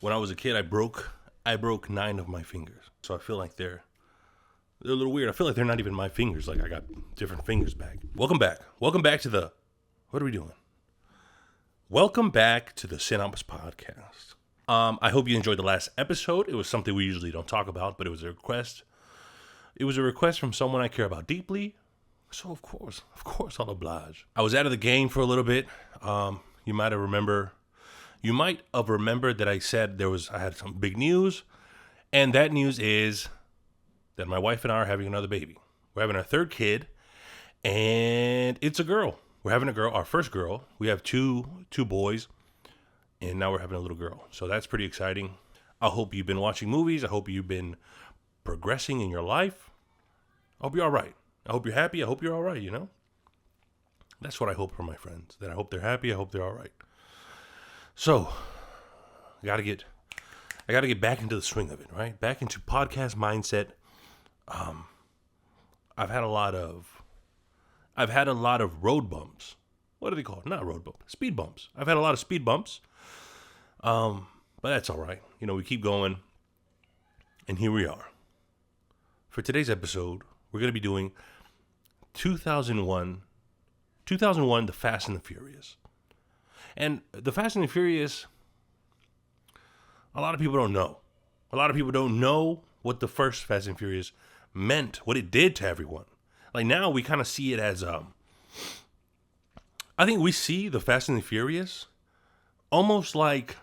When I was a kid, I broke 9 of my fingers. So I feel like they're a little weird. I feel like they're not even my fingers. Like I got different fingers back. Welcome back. Welcome back to the, what are we doing? Welcome back to the Cine-Ops podcast. I hope you enjoyed the last episode. It was something we usually don't talk about, but it was a request. It was a request from someone I care about deeply. So of course, I'll oblige. I was out of the game for a little bit. You might have remembered that I said I had some big news, and that news is that my wife and I are having another baby. We're having our third kid, and it's a girl. We're having a girl, our first girl. We have two boys, and now we're having a little girl. So that's pretty exciting. I hope you've been watching movies. I hope you've been progressing in your life. I hope you're all right. I hope you're happy. I hope you're all right, you know? That's what I hope for my friends. That I hope they're happy. I hope they're all right. So, I gotta get back into the swing of it, right? Back into podcast mindset. I've had a lot of road bumps. What are they called? Not road bumps. Speed bumps. I've had a lot of speed bumps. But that's all right. You know, we keep going. And here we are. For today's episode, we're going to be doing 2001, The Fast and the Furious. And The Fast and the Furious, a lot of people don't know. A lot of people don't know what the first Fast and Furious meant, what it did to everyone. Like now we kind of see it as, I think we see The Fast and the Furious almost like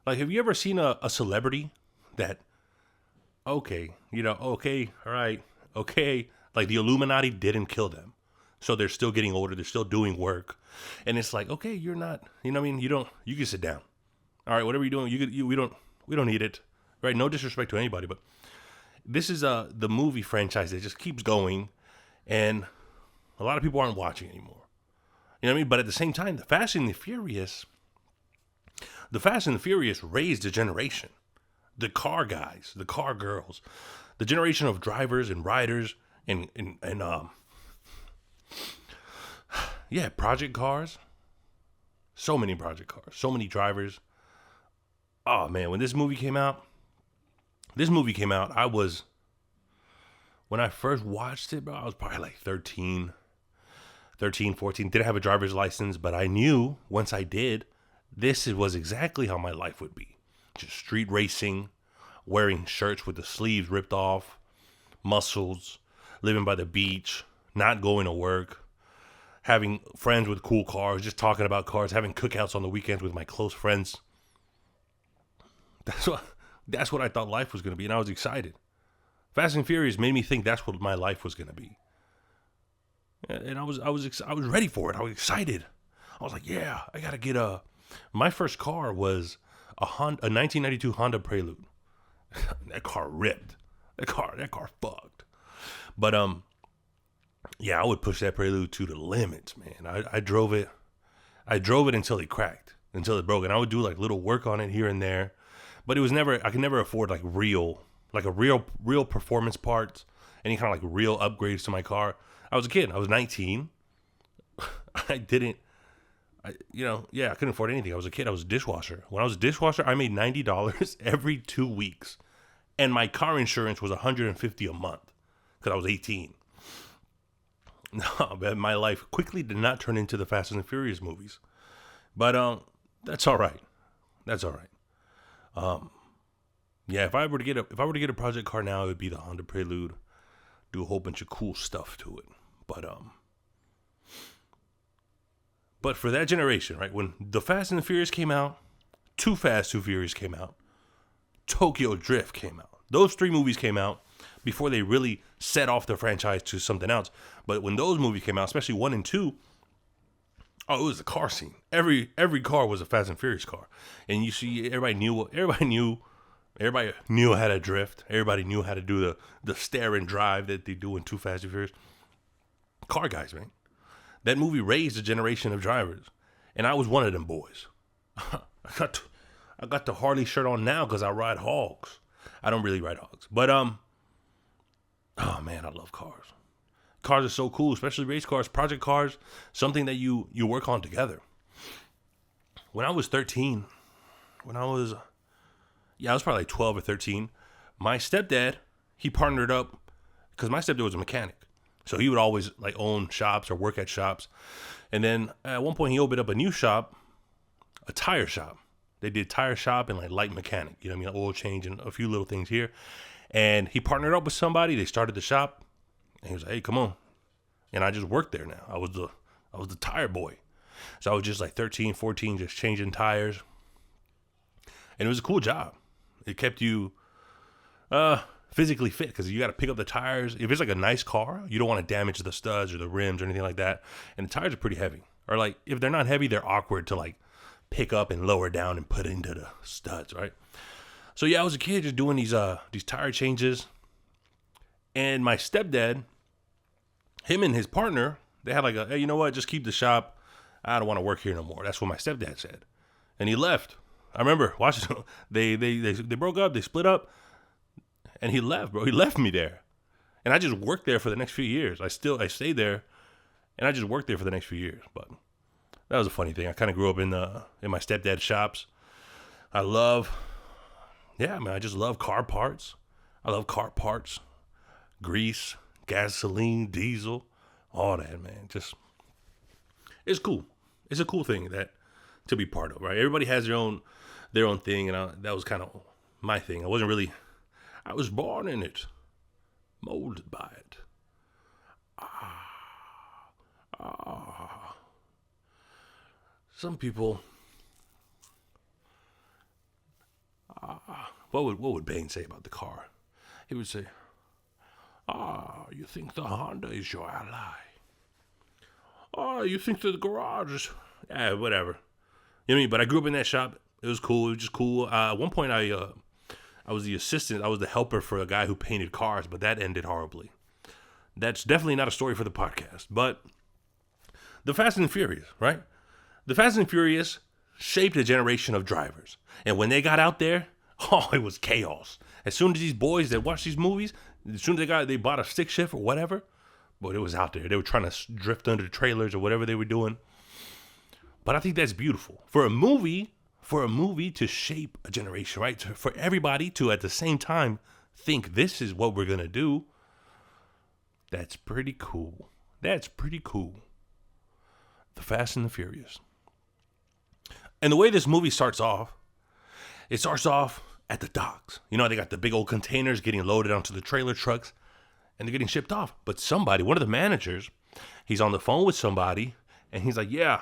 have you ever seen a celebrity that, okay, all right, okay, like the Illuminati didn't kill them. So they're still getting older, they're still doing work. And it's like, okay, you're not, you know what I mean? You can sit doon. All right, whatever you're doing, we don't need it. Right? No disrespect to anybody, but this is the movie franchise that just keeps going, and a lot of people aren't watching anymore. You know what I mean? But at the same time, the Fast and the Furious raised a generation. The car guys, the car girls, the generation of drivers and riders and project cars. So many project cars, so many drivers. Oh man, when this movie came out, when I first watched it, bro, I was probably like 13, 14. Didn't have a driver's license, but I knew once I did, this was exactly how my life would be. Just street racing, wearing shirts with the sleeves ripped off, muscles, living by the beach, not going to work, having friends with cool cars, just talking about cars, having cookouts on the weekends with my close friends. That's what I thought life was going to be, and I was excited. Fast and Furious made me think that's what my life was going to be. And I was ready for it. I was excited. I was like, yeah, I got to get my first car was a 1992 Honda Prelude. That car ripped. That car fucked. But yeah, I would push that Prelude to the limits, man. I drove it until it cracked, until it broke, and I would do like little work on it here and there. But it was I could never afford like real performance parts, any kind of like real upgrades to my car. I was a kid. I was 19. I couldn't afford anything. I was a kid. I was a dishwasher. When I was a dishwasher, I made $90 every 2 weeks. And my car insurance was $150 a month because I was 18. No, man, my life quickly did not turn into the Fast and the Furious movies. But that's all right. That's all right. Yeah, if I were to get a project car now, it would be the Honda Prelude. Do a whole bunch of cool stuff to it. But for that generation, right, when The Fast and the Furious came out, Too Fast, Too Furious came out, Tokyo Drift came out. Those 3 movies came out before they really set off the franchise to something else. But when those movies came out, especially 1 and 2, it was the car scene. Every car was a Fast and Furious car, and you see everybody knew how to drift. Everybody knew how to do the stare and drive that they do in Too Fast and Furious. Car guys, man. That movie raised a generation of drivers, and I was one of them boys. I got the Harley shirt on now because I ride hogs. I don't really ride hogs, but oh man, I love cars. Cars are so cool, especially race cars, project cars, something that you work on together. When I was 13, when I was, I was probably like 12 or 13. My stepdad, he partnered up because my stepdad was a mechanic. So he would always like own shops or work at shops. And then at one point he opened up a new shop, a tire shop. They did tire shop and like light mechanic, you know what I mean? Oil change and a few little things here. And he partnered up with somebody. They started the shop and he was like, hey, come on. And I just worked there now. I was the tire boy. So I was just like 13, 14, just changing tires. And it was a cool job. It kept you physically fit because you got to pick up the tires. If it's like a nice car, you don't want to damage the studs or the rims or anything like that. And the tires are pretty heavy. Or like if they're not heavy, they're awkward to like pick up and lower down and put into the studs, right? So yeah, I was a kid just doing these tire changes. And my stepdad, him and his partner, they had like hey, you know what? Just keep the shop. I don't want to work here no more. That's what my stepdad said. And he left. I remember watching they broke up, they split up, and he left, bro. He left me there. And I just worked there for the next few years. I stayed there and I just worked there for the next few years. But that was a funny thing. I kind of grew up in my stepdad's shops. I just love car parts. I love car parts, grease, gasoline, diesel, all that, man. Just, it's cool. It's a cool thing to be part of, right? Everybody has their own thing, and that was kind of my thing. I was born in it, molded by it. Some people, what would Bane say about the car? He would say, you think the Honda is your ally? You think that the garage is, whatever. You know what I mean? But I grew up in that shop. It was cool. It was just cool. At one point, I was the assistant. I was the helper for a guy who painted cars, but that ended horribly. That's definitely not a story for the podcast. But the Fast and Furious, right? The Fast and Furious shaped a generation of drivers. And when they got out there, it was chaos. As soon as these boys that watch these movies, as soon as they bought a stick shift or whatever, but it was out there. They were trying to drift under the trailers or whatever they were doing. But I think that's beautiful. For a movie to shape a generation, right? For everybody to, at the same time, think this is what we're going to do. That's pretty cool. That's pretty cool. The Fast and the Furious. And the way this movie starts off, it starts off at the docks. You know, they got the big old containers getting loaded onto the trailer trucks, and they're getting shipped off. But somebody, one of the managers, he's on the phone with somebody, and he's like, yeah,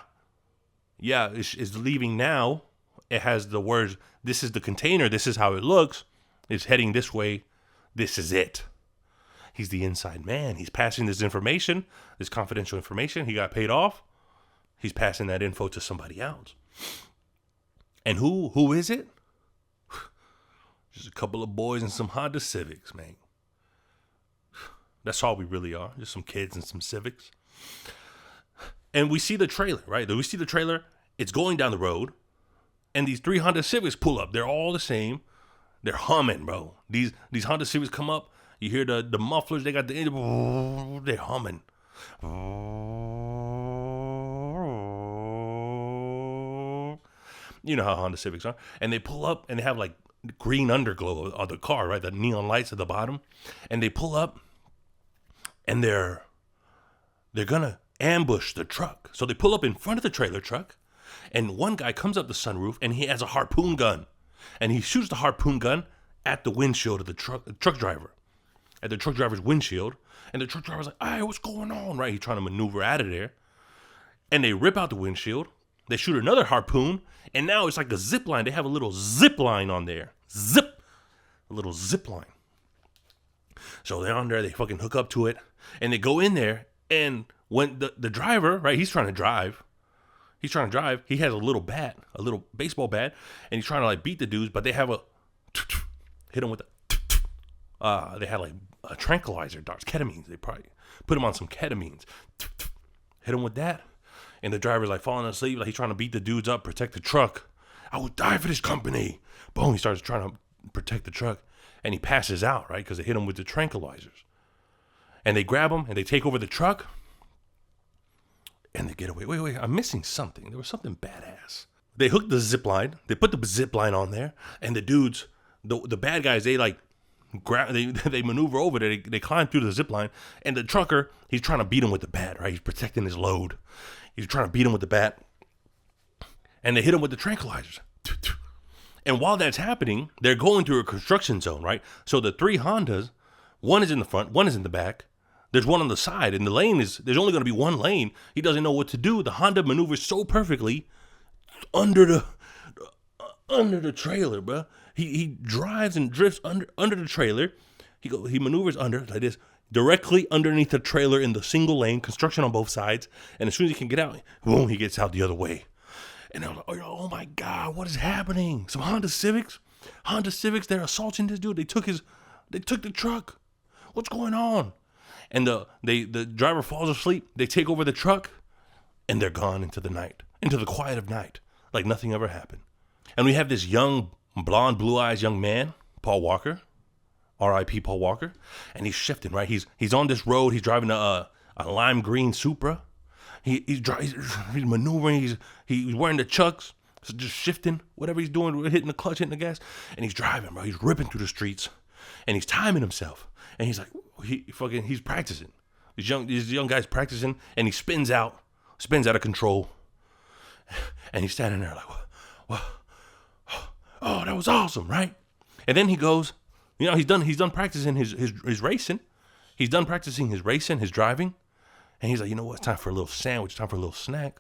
it's leaving now. It has the words, this is the container, this is how it looks. It's heading this way. This is it. He's the inside man. He's passing this information, this confidential information. He got paid off. He's passing that info to somebody else. And who is it? Just a couple of boys and some Honda Civics, man. That's all we really are. Just some kids and some Civics. And we see the trailer, right? We see the trailer. It's going down the road. And these 3 Honda Civics pull up. They're all the same. They're humming, bro. These Honda Civics come up. You hear the mufflers. They got the engine. They're humming. You know how Honda Civics are. And they pull up and they have like green underglow of the car, right? The neon lights at the bottom. And they pull up and they're gonna ambush the truck. So they pull up in front of the trailer truck, and one guy comes up the sunroof and he has a harpoon gun. And he shoots the harpoon gun at the windshield of the truck driver. At the truck driver's windshield. And the truck driver's like, hey, what's going on? Right? He's trying to maneuver out of there. And they rip out the windshield. They shoot another harpoon. And now it's like a zip line. They have a little zip line on there. Zip. A little zip line. So they're on there. They fucking hook up to it. And they go in there. And when the driver, right, he's trying to drive. He has a little bat, a little baseball bat. And he's trying to like beat the dudes. But they have hit him with they had like a tranquilizer darts, ketamines. They probably put him on some ketamines. Hit him with that. And the driver's like falling asleep, like he's trying to beat the dudes up, protect the truck. I would die for this company. Boom, he starts trying to protect the truck. And he passes out, right? Because they hit him with the tranquilizers. And they grab him and they take over the truck. And they get away. Wait, I'm missing something. There was something badass. They hook the zip line. They put the zip line on there, and the dudes, the bad guys, they like grab, they maneuver over there. They climb through the zip line, and the trucker, he's trying to beat him with the bat, right? He's protecting his load. He's trying to beat him with the bat, and they hit him with the tranquilizers. And while that's happening, they're going through a construction zone, right? So the 3 Hondas, one is in the front, one is in the back. There's one on the side, and the lane is, there's only going to be one lane. He doesn't know what to do. The Honda maneuvers so perfectly under the trailer, bro. He drives and drifts under the trailer. He maneuvers under like this, directly underneath the trailer in the single lane, construction on both sides. And as soon as he can get out, boom, he gets out the other way. And I'm like, oh my God, what is happening? Some Honda Civics, they're assaulting this dude. They took the truck. What's going on? And the driver falls asleep. They take over the truck, and they're gone into the night, into the quiet of night, like nothing ever happened. And we have this young, blonde, blue-eyed young man, Paul Walker, R.I.P. Paul Walker, and he's shifting, right? He's on this road. He's driving a lime green Supra. He's maneuvering. He's wearing the chucks, so just shifting, whatever he's doing, hitting the clutch, hitting the gas, and he's driving, bro. He's ripping through the streets, and he's timing himself, and he's like, he's practicing. These young guys practicing, and he spins out of control, and he's standing there like, what? Oh, that was awesome, right? And then he goes, he's done practicing his racing. He's done practicing his racing, his driving. And he's like, you know what? It's time for a little sandwich, time for a little snack.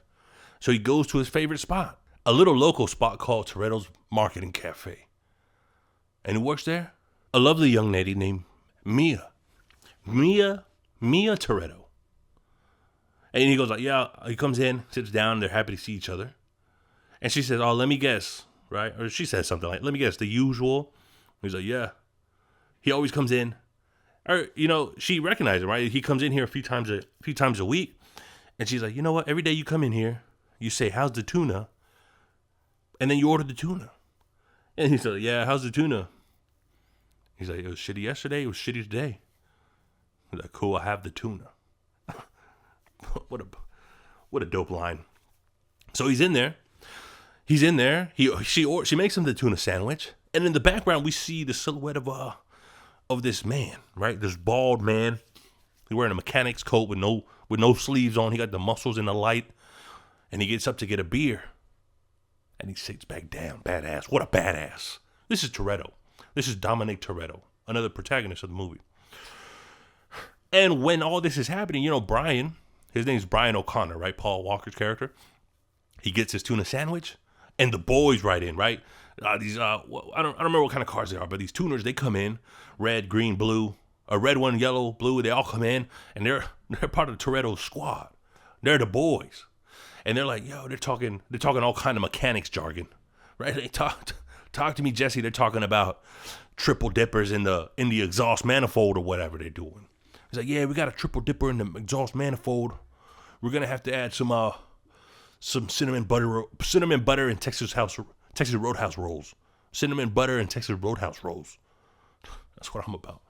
So he goes to his favorite spot, a little local spot called Toretto's Marketing Cafe. And who works there? A lovely young lady named Mia Toretto. And he goes like, yeah, he comes in, sits down, they're happy to see each other. And she says, oh, let me guess, right? Or she says something like, let me guess, the usual. He's like, yeah. He always comes in. Or, she recognized him, right? He comes in here a few times a week. And she's like, you know what? Every day you come in here, you say, how's the tuna? And then you order the tuna. And he's like, yeah, how's the tuna? He's like, it was shitty yesterday. It was shitty today. He's like, cool, I have the tuna. What a dope line. So he's in there. She makes him the tuna sandwich. And in the background, we see the silhouette of this man, right? This bald man. He's wearing a mechanic's coat with no sleeves on. He got the muscles in the light. And he gets up to get a beer. And he sits back down. Badass. What a badass. This is Toretto. This is Dominic Toretto, another protagonist of the movie. And when all this is happening, Brian, his name's Brian O'Connor, right? Paul Walker's character. He gets his tuna sandwich. And the boys ride in, right? I don't remember what kind of cars they are, but these tuners, they come in, red, green, blue, a red one, yellow, blue. They all come in, and they're part of Toretto's squad. They're the boys, and they're like, yo, they're talking all kind of mechanics jargon, right? They talk to me, Jesse. They're talking about triple dippers in the exhaust manifold or whatever they're doing. He's like, yeah, we got a triple dipper in the exhaust manifold. We're gonna have to add some cinnamon butter and Texas Roadhouse rolls. Cinnamon butter and Texas Roadhouse rolls. That's what I'm about.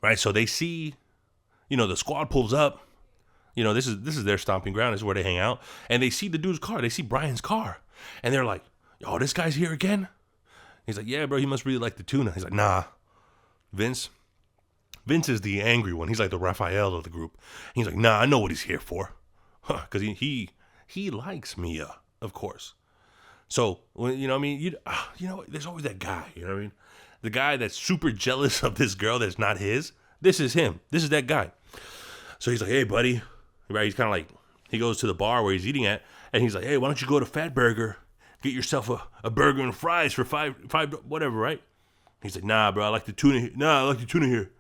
Right, so they see, the squad pulls up. This is their stomping ground. This is where they hang out. And they see the dude's car. They see Brian's car. And they're like, oh, this guy's here again? He's like, yeah, bro, he must really like the tuna. He's like, nah. Vince is the angry one. He's like the Raphael of the group. And he's like, nah, I know what he's here for. Because he likes Mia, of course. So, there's always that guy, the guy that's super jealous of this girl that's not his. This is him. This is that guy. So he's like, hey, buddy. Right? He's kind of like, he goes to the bar where he's eating at, and he's like, hey, why don't you go to Fat Burger, get yourself a burger and fries for five, whatever, right? He's like, nah, bro, I like the tuna here.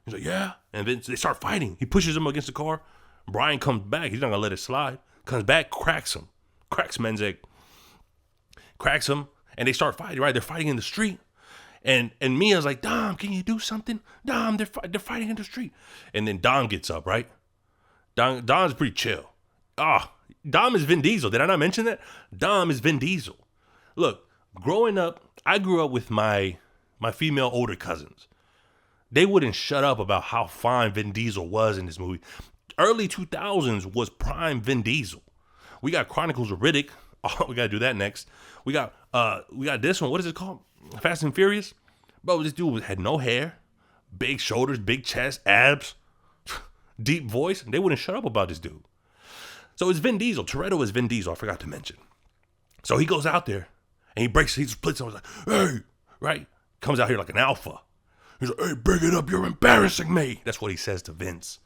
He's like, yeah. And then they start fighting. He pushes him against the car. Brian comes back. He's not going to let it slide. Comes back, cracks him. Cracks Menzek. Cracks him. And they start fighting, right? They're fighting in the street. And Mia's like, Dom, can you do something? Dom, they're fighting in the street. And then Dom gets up, right? Dom's pretty chill. Dom is Vin Diesel. Did I not mention that? Dom is Vin Diesel. Look, growing up, I grew up with my female older cousins. They wouldn't shut up about how fine Vin Diesel was in this movie. Early 2000s was prime Vin Diesel. We got Chronicles of Riddick, Oh, we gotta do that next. We got this one. What is it called? Fast and Furious. Bro, this dude had no hair, big shoulders, big chest, abs, deep voice. They wouldn't shut up about this dude. So it's Vin Diesel. Toretto is Vin Diesel. I forgot to mention. So he goes out there and he splits and was like, hey, right? Comes out here like an alpha. He's like, hey, bring it up. You're embarrassing me. That's what he says to Vince.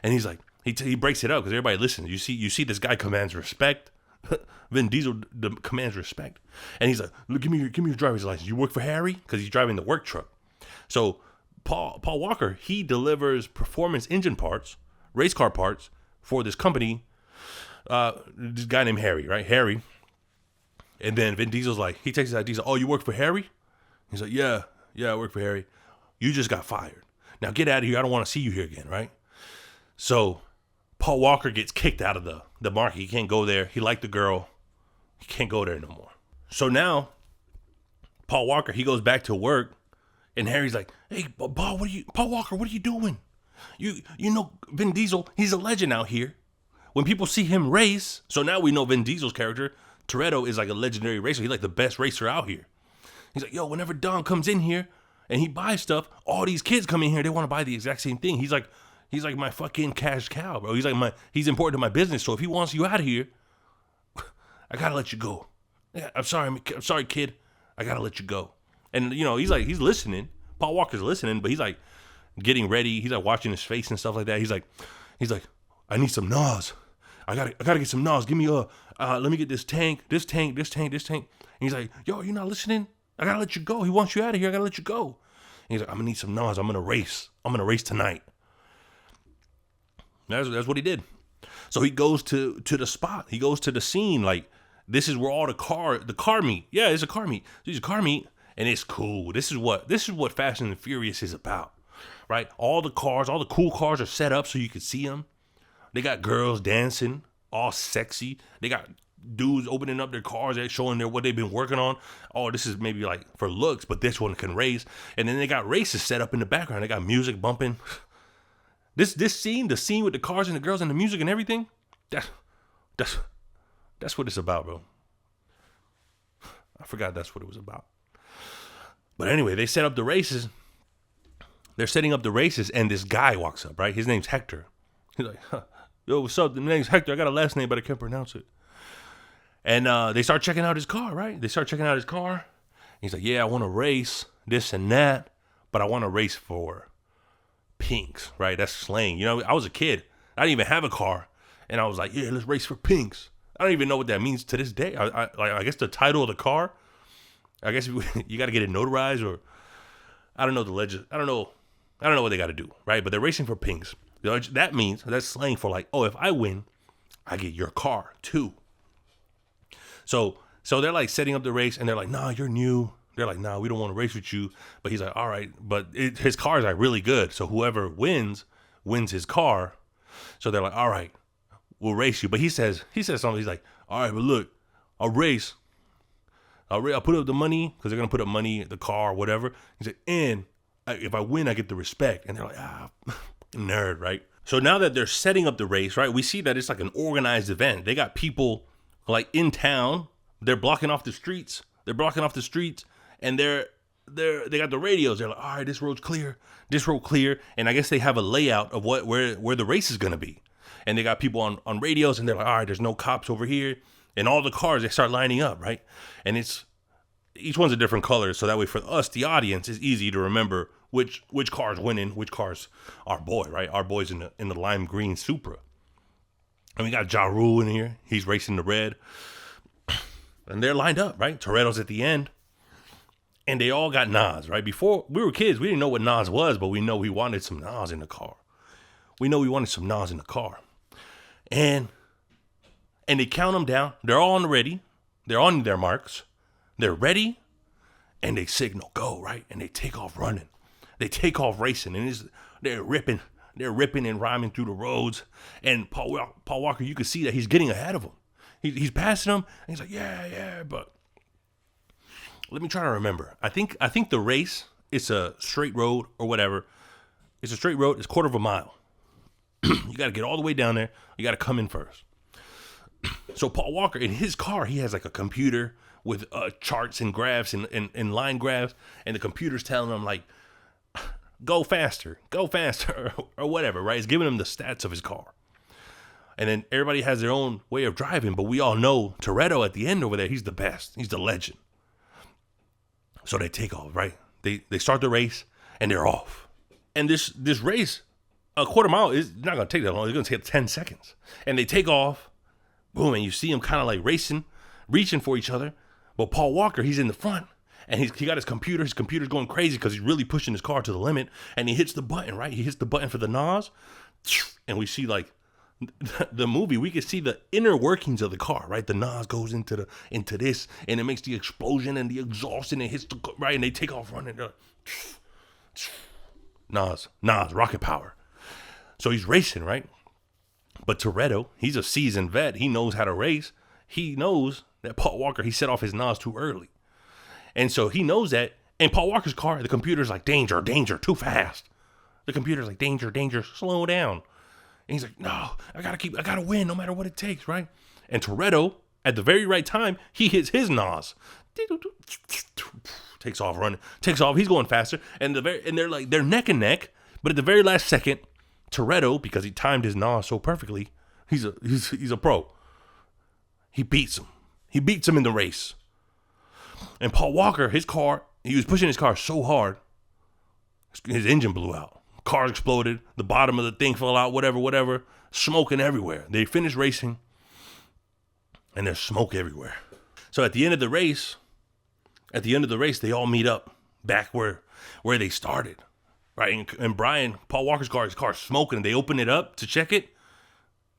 And he's like, he breaks it up because everybody listens. You see this guy commands respect. Vin Diesel commands respect. And he's like, look, give me your driver's license. You work for Harry? Because he's driving the work truck. So Paul Walker, he delivers performance engine parts, race car parts for this company. This guy named Harry, right? Harry. And then Vin Diesel's like, he takes his ID. He's like, oh, you work for Harry? He's like, yeah, I work for Harry. You just got fired. Now get out of here. I don't want to see you here again, right? So Paul Walker gets kicked out of the market. He can't go there. He liked the girl. He can't go there no more. So now Paul Walker, he goes back to work, and Harry's like, hey, Paul Walker, what are you doing? You know Vin Diesel, he's a legend out here. When people see him race, so now we know Vin Diesel's character, Toretto, is like a legendary racer. He's like the best racer out here. He's like, yo, whenever Don comes in here and he buys stuff, all these kids come in here, they want to buy the exact same thing. He's like my fucking cash cow, bro. He's important to my business. So if he wants you out of here, I gotta let you go. Yeah, I'm sorry, kid. I gotta let you go. And he's listening. Paul Walker's listening, but he's like getting ready. He's like watching his face and stuff like that. He's like, I need some NOS. I gotta get some NOS. Give me let me get this tank. And he's like, yo, you not listening? I gotta let you go. He wants you out of here. I gotta let you go. And he's like, I'm gonna need some NOS. I'm gonna race tonight. That's what he did. So he goes to the spot. He goes to the scene. Like, this is where all the car meet. Yeah, it's a car meet. It's a car meet, and it's cool. This is what Fast and Furious is about, right? All the cool cars are set up so you can see them. They got girls dancing, all sexy. They got dudes opening up their cars, they're showing what they've been working on. Oh, this is maybe like for looks, but this one can race. And then they got races set up in the background. They got music bumping. This scene, the scene with the cars and the girls and the music and everything, that's what it's about, bro. I forgot that's what it was about. But anyway, they set up the races. They're setting up the races, and this guy walks up, right? His name's Hector. He's like, yo, what's up? The name's Hector. I got a last name, but I can't pronounce it. And they start checking out his car, right? They start checking out his car. He's like, yeah, I want to race this and that, but I want to race for pinks, right? That's slang. I was a kid. I didn't even have a car. And I was like, yeah, let's race for pinks. I don't even know what that means to this day. I guess the title of the car, I guess you got to get it notarized, or I don't know the legend. I don't know what they got to do, right? But they're racing for pinks. That means, that's slang for like, oh, if I win, I get your car too. So they're like setting up the race, and they're like, nah, you're new. They're like, nah, we don't want to race with you. But he's like, all right, but his car is like really good. So whoever wins his car. So they're like, all right, we'll race you. But he says something. He's like, all right, but look, I'll race. I'll put up the money, because they're going to put up money, the car, whatever. He said, and if I win, I get the respect. And they're like, nerd, right? So now that they're setting up the race, right, we see that it's like an organized event. They got people like in town. They're blocking off the streets. And they got the radios. They're like, all right, this road's clear. And I guess they have a layout of where the race is going to be. And they got people on radios, and they're like, all right, there's no cops over here. And all the cars, they start lining up, right? And each one's a different color. So that way for us, the audience, is easy to remember which car's winning, which car's our boy, right? Our boy's in the lime green Supra. And we got Ja Rule in here. He's racing the red. And they're lined up, right? Toretto's at the end. And they all got NOS, right? Before we were kids, we didn't know what NOS was, but we know we wanted some NOS in the car. And they count them down. They're all ready. They're on their marks. They're ready. And they signal go, right? And they take off running. They take off racing. And they're ripping and rhyming through the roads. And Paul Walker, you can see that he's getting ahead of them. He's passing them. And he's like, yeah, but let me try to remember. I think the race, it's a straight road or whatever. It's a straight road. It's 1/4 of a mile. You got to get all the way down there. You got to come in first. So Paul Walker, in his car, he has like a computer with charts and graphs and line graphs, and the computer's telling him like, go faster, or whatever, right? It's giving him the stats of his car. And then everybody has their own way of driving, but we all know Toretto at the end over there, he's the best. He's the legend. So they take off, right? They start the race, and they're off. And this race, a quarter mile, is not going to take that long. It's going to take 10 seconds. And they take off, boom, and you see them kind of like racing, reaching for each other. But Paul Walker, he's in the front, and he got his computer. His computer's going crazy because he's really pushing his car to the limit. And he hits the button, right? He hits the button for the NOS, and we see like the movie. We can see the inner workings of the car, right? The NOS goes into this, and it makes the explosion and the exhaust, and it hits the right, and they take off running. They're like, NOS, rocket power. So he's racing, right? But Toretto, he's a seasoned vet. He knows how to race. He knows that Paul Walker, he set off his NOS too early. And so he knows that. And Paul Walker's car, the computer's like, danger, too fast. The computer's like, danger, slow down. And he's like, no, I gotta win no matter what it takes, right? And Toretto, at the very right time, he hits his NOS. Takes off running. He's going faster. And they're neck and neck. But at the very last second, Toretto, because he timed his NOS so perfectly, he's a pro. He beats him. He beats him in the race. And Paul Walker, his car, he was pushing his car so hard, his engine blew out. Car exploded. The bottom of the thing fell out, whatever. Smoking everywhere. They finished racing, and there's smoke everywhere. So at the end of the race, they all meet up back where they started, right? And Paul Walker's car, his car's smoking, and they open it up to check it,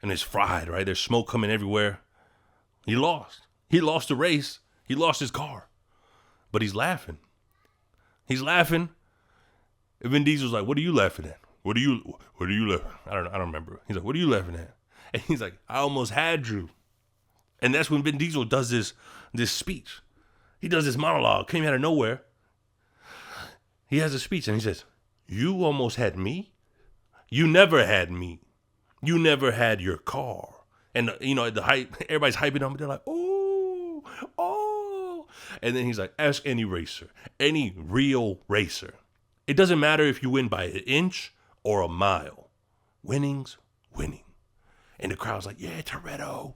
and it's fried, right? There's smoke coming everywhere. He lost. He lost the race. He lost his car. But he's laughing. And Vin Diesel's like, what are you laughing at? What are you laughing? I don't remember. He's like, what are you laughing at? And he's like, I almost had you. And that's when Vin Diesel does this speech. He does this monologue, came out of nowhere. He has a speech and he says, you almost had me? You never had me. You never had your car. And, the hype, everybody's hyping him. They're like, oh. And then he's like, ask any racer, any real racer. It doesn't matter if you win by an inch or a mile. Winning's winning. And the crowd's like, yeah, Toretto.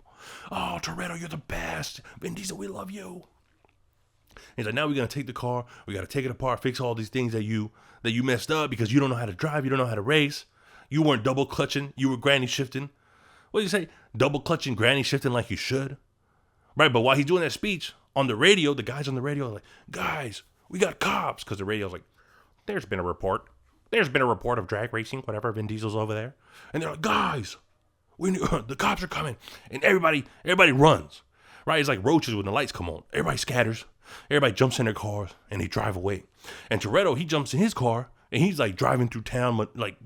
Oh, Toretto, you're the best. Vin Diesel, we love you. He's like, now we're going to take the car. We got to take it apart, fix all these things that you messed up because you don't know how to drive. You don't know how to race. You weren't double clutching. You were granny shifting. What do you say? Double clutching, granny shifting like you should. Right, but while he's doing that speech, on the radio, the guys on the radio are like, guys, we got cops. Because the radio's like, there's been a report of drag racing, whatever, Vin Diesel's over there. And they're like, guys, the cops are coming. And everybody runs. Right, it's like roaches when the lights come on. Everybody scatters. Everybody jumps in their cars and they drive away. And Toretto, he jumps in his car and he's like driving through town. But like,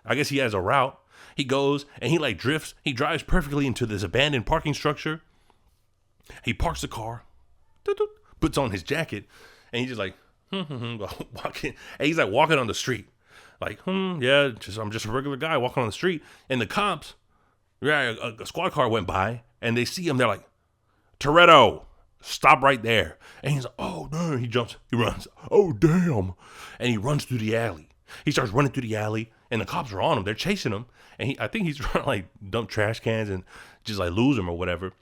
I guess he has a route. He goes and he like drifts. He drives perfectly into this abandoned parking structure. He parks the car, puts on his jacket, and he's just like, walking. And he's like walking on the street. Like, I'm just a regular guy walking on the street. And the cops, a squad car went by and they see him. They're like, Toretto, stop right there. And he's like, oh, no. He runs. Oh, damn. And he runs through the alley. He starts running through the alley and the cops are on him. They're chasing him. And I think he's trying to like dump trash cans and just like lose him or whatever.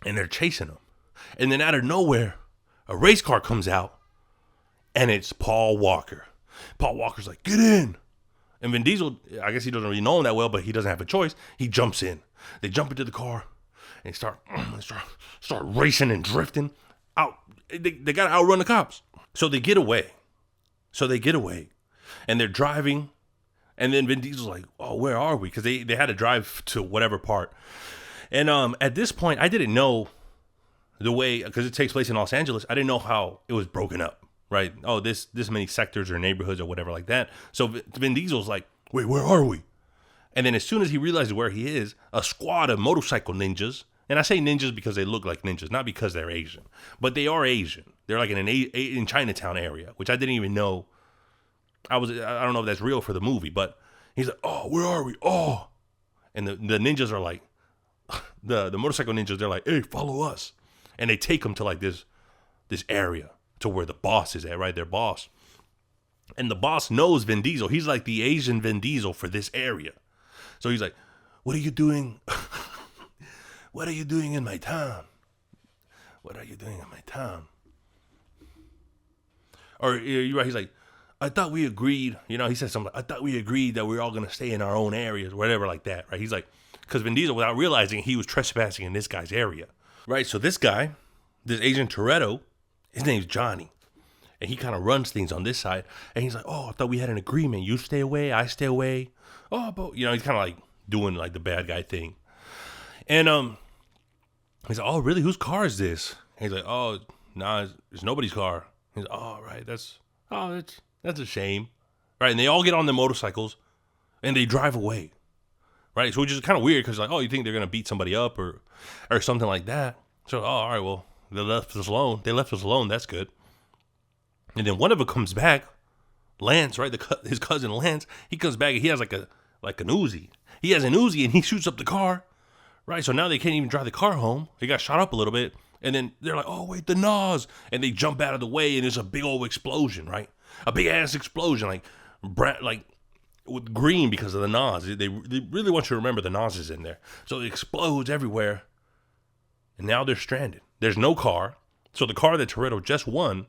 And they're chasing him. And then out of nowhere, a race car comes out and it's Paul Walker. Paul Walker's like, get in. And Vin Diesel, I guess he doesn't really know him that well, but he doesn't have a choice. He jumps in. They jump into the car and they start racing and drifting out. They got to outrun the cops. So they get away. And they're driving. And then Vin Diesel's like, oh, where are we? Because they had to drive to whatever part. And at this point, I didn't know the way, because it takes place in Los Angeles, I didn't know how it was broken up, right? Oh, this many sectors or neighborhoods or whatever like that. So Vin Diesel's like, wait, where are we? And then as soon as he realizes where he is, a squad of motorcycle ninjas, and I say ninjas because they look like ninjas, not because they're Asian, but they are Asian. They're like in Chinatown area, which I didn't even know. I don't know if that's real for the movie, but he's like, oh, where are we? Oh. And the ninjas are like, the motorcycle ninjas, they're like, hey, follow us. And they take him to like this area to where the boss is at, right? Their boss. And the boss knows Vin Diesel. He's like the Asian Vin Diesel for this area. So he's like, what are you doing? What are you doing in my town? What are you doing in my town? Or you're right, he's like, I thought we agreed, you know, he said something like, I thought we agreed that we were all going to stay in our own areas, whatever like that, right? He's like, because Vin Diesel, without realizing, he was trespassing in this guy's area, right? So this guy, this Asian Toretto, his name's Johnny. And he kind of runs things on this side. And he's like, oh, I thought we had an agreement. You stay away, I stay away. Oh, but, you know, he's kind of like doing like the bad guy thing. And he's like, oh, really? Whose car is this? And he's like, oh, nah, it's nobody's car. He's like, oh, right, that's a shame. Right, and they all get on their motorcycles and they drive away. Right, so which is kind of weird because like, oh, you think they're going to beat somebody up or something like that. So, oh, all right, well, they left us alone. That's good. And then one of them comes back, Lance, right? His cousin Lance, he comes back and he has like an Uzi. He has an Uzi and he shoots up the car, right? So now they can't even drive the car home. He got shot up a little bit. And then they're like, oh, wait, the Nas. And they jump out of the way and there's a big old explosion, right? A big ass explosion, like with green because of the Nas. They really want you to remember the Nas is in there. So it explodes everywhere. And now they're stranded. There's no car. So the car that Toretto just won,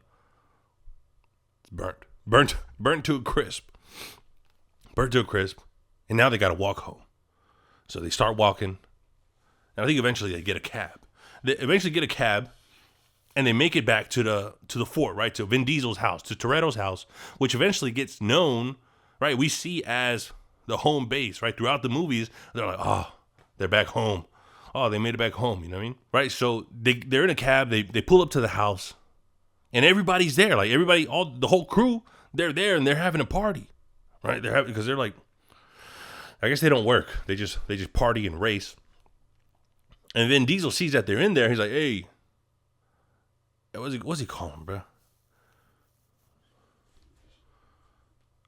burnt to a crisp. And now they got to walk home. So they start walking. And I think eventually they get a cab. And they make it back to the fort, right? To Vin Diesel's house, to Toretto's house, which eventually gets known, right? We see as the home base, right? Throughout the movies, they're like, oh, they're back home. Oh, they made it back home, you know what I mean? Right? So they're in a cab, they pull up to the house, and everybody's there. Like everybody, the whole crew, they're there and they're having a party, right? Because they're like, I guess they don't work. They just party and race. And then Diesel sees that they're in there. He's like, hey, what's he calling, bro?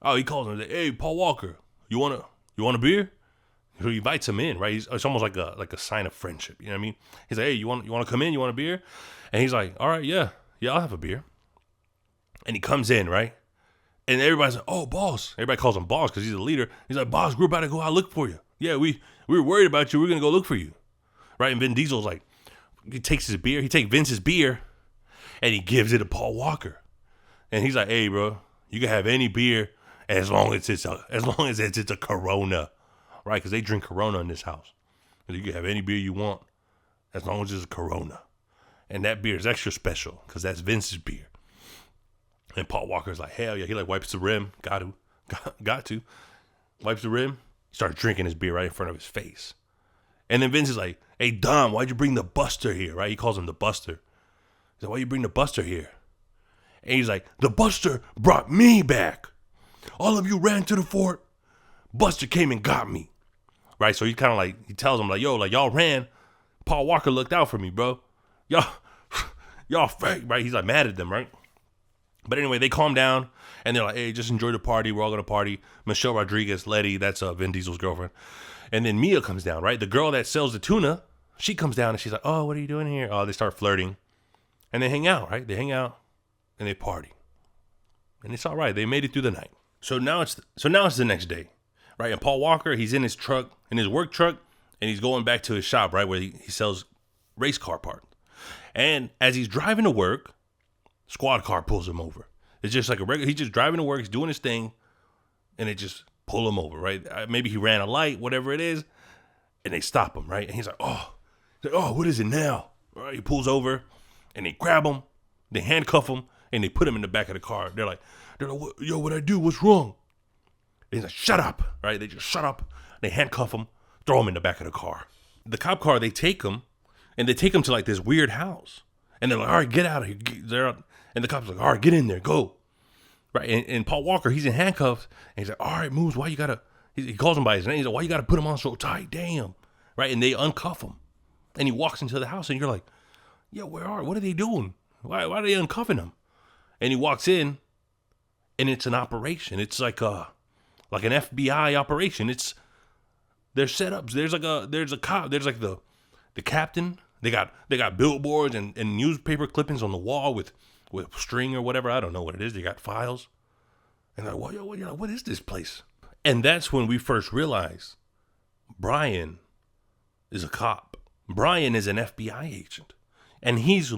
Oh, he calls him. Like, hey, Paul Walker, you want a beer? So he invites him in, right? It's almost like a sign of friendship. You know what I mean? He's like, hey, you want to come in? You want a beer? And he's like, all right, yeah, I'll have a beer. And he comes in, right? And everybody's like, oh, boss. Everybody calls him boss because he's the leader. He's like, boss, we're about to go out look for you. Yeah, we were worried about you. We're gonna go look for you, right? And Vin Diesel's like, he takes Vince's beer, and he gives it to Paul Walker. And he's like, hey, bro, you can have any beer as long as it's a Corona, right? Because they drink Corona in this house. You can have any beer you want as long as it's a Corona. And that beer is extra special because that's Vince's beer. And Paul Walker's like, hell yeah. He like wipes the rim. Got to. Wipes the rim. Starts drinking his beer right in front of his face. And then Vince is like, hey, Dom, why'd you bring the Buster here, right? He calls him the Buster. He's like, why you bring the Buster here? And he's like, the Buster brought me back. All of you ran to the fort. Buster came and got me. Right? So he kind of like, he tells him like, yo, like y'all ran. Paul Walker looked out for me, bro. Y'all fake, right? He's like mad at them, right? But anyway, they calm down and they're like, hey, just enjoy the party. We're all going to party. Michelle Rodriguez, Letty, that's Vin Diesel's girlfriend. And then Mia comes down, right? The girl that sells the tuna, she comes down and she's like, oh, what are you doing here? Oh, they start flirting. And they hang out, right? They hang out and they party. And it's all right. They made it through the night. So now it's the next day, right? And Paul Walker, he's in his truck, in his work truck, and he's going back to his shop, right, where he sells race car parts. And as he's driving to work, squad car pulls him over. It's just like he's just driving to work, he's doing his thing, and they just pull him over, right? Maybe he ran a light, whatever it is, and they stop him, right? And he's like, oh, what is it now? Right? He pulls over, and they grab him, they handcuff him, and they put him in the back of the car. They're like, yo, what'd I do? What's wrong? And he's like, shut up, right? They just shut up, they handcuff him, throw him in the back of the car. The cop car, they take him, and they take him to like this weird house. And they're like, all right, get out of here. And the cop's like, all right, get in there, go. Right, and Paul Walker, he's in handcuffs, and he's like, all right, Moose, why you gotta, he calls him by his name, he's like, why you gotta put him on so tight, damn. Right, and they uncuff him. And he walks into the house, and you're like, yo, what are they doing? Why are they uncuffing him? And he walks in, and it's an operation. It's like an FBI operation. There's setups. There's a cop. There's like the captain. They got billboards and newspaper clippings on the wall with string or whatever. I don't know what it is. They got files. And they're like, what is this place? And that's when we first realized Brian is a cop. Brian is an FBI agent. And he's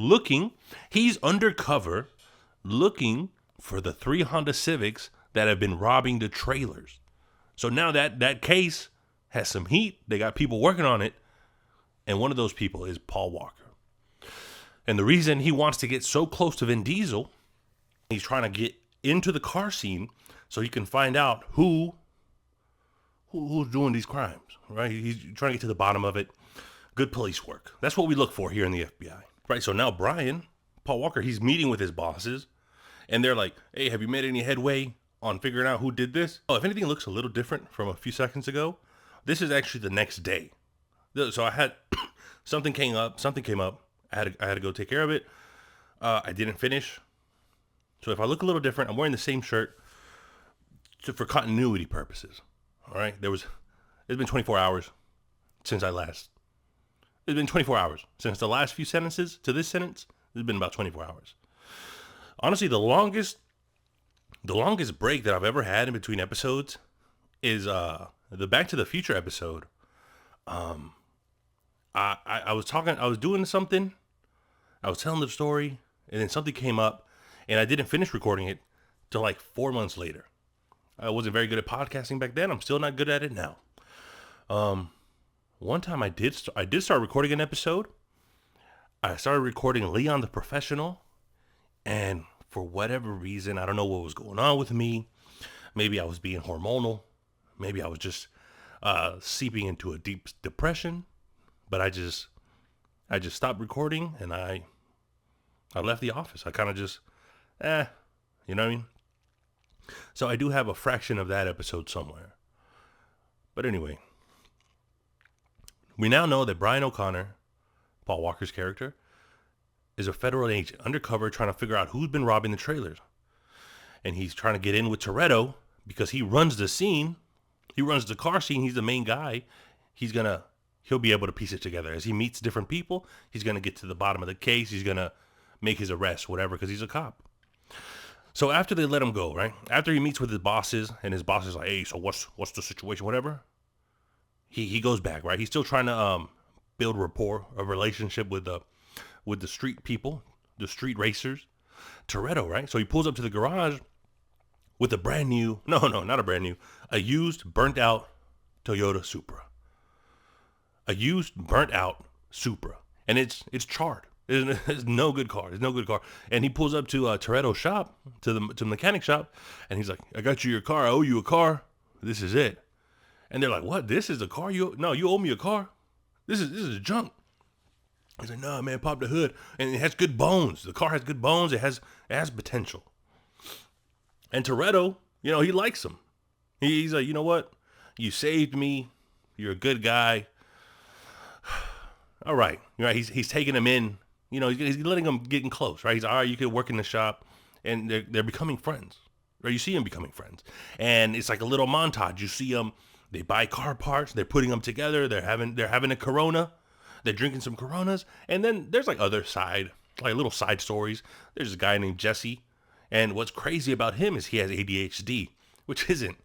undercover looking for the 3 Honda Civics that have been robbing the trailers. So now that case has some heat. They got people working on it. And one of those people is Paul Walker. And the reason he wants to get so close to Vin Diesel, he's trying to get into the car scene so he can find out who's doing these crimes, right? He's trying to get to the bottom of it. Good police work. That's what we look for here in the FBI, right? So now Paul Walker, he's meeting with his bosses, and they're like, hey, have you made any headway on figuring out who did this? Oh, if anything looks a little different from a few seconds ago, this is actually the next day. So I had something came up. I had to go take care of it. I didn't finish. So if I look a little different, I'm wearing the same shirt for continuity purposes. All right. It's been 24 hours since I last. It's been 24 hours since the last few sentences to this sentence. It's been about 24 hours. Honestly, the longest break that I've ever had in between episodes is the Back to the Future episode. I was doing something. I was telling the story, and then something came up, and I didn't finish recording it till like 4 months later. I wasn't very good at podcasting back then. I'm still not good at it now. One time I did start recording an episode. I started recording Leon the Professional, and for whatever reason, I don't know what was going on with me. Maybe I was being hormonal. Maybe I was just seeping into a deep depression. But I just stopped recording, and I left the office. I kind of just, you know what I mean? So I do have a fraction of that episode somewhere. But anyway, we now know that Brian O'Connor, Paul Walker's character, is a federal agent undercover trying to figure out who's been robbing the trailers. And he's trying to get in with Toretto because he runs the scene. He runs the car scene. He's the main guy. He'll be able to piece it together. As he meets different people, he's going to get to the bottom of the case. He's going to make his arrest, whatever, because he's a cop. So after they let him go, right? After he meets with his bosses, and his boss is like, hey, so what's the situation, whatever? He goes back, right? He's still trying to build rapport, a relationship with the street people, the street racers. Toretto, right? So he pulls up to the garage with a used, burnt out Toyota Supra. A used, burnt out Supra. And it's charred. It's no good car. It's no good car. And he pulls up to Toretto's shop, to the mechanic shop, and he's like, I got you your car. I owe you a car. This is it. And they're like, what? This is the car? You owe me a car? This is junk. He's like, no, man, pop the hood. And it has good bones. The car has good bones. It has potential. And Toretto, he likes him. He's like, you know what? You saved me. You're a good guy. All right. He's taking him in. He's letting him get in close, right? He's all right, you could work in the shop. And they're becoming friends. Or you see them becoming friends. And it's like a little montage. You see them, they buy car parts, they're putting them together, they're having a Corona, they're drinking some Coronas, and then there's like other little side stories. There's this guy named Jesse, and what's crazy about him is he has ADHD, which isn't,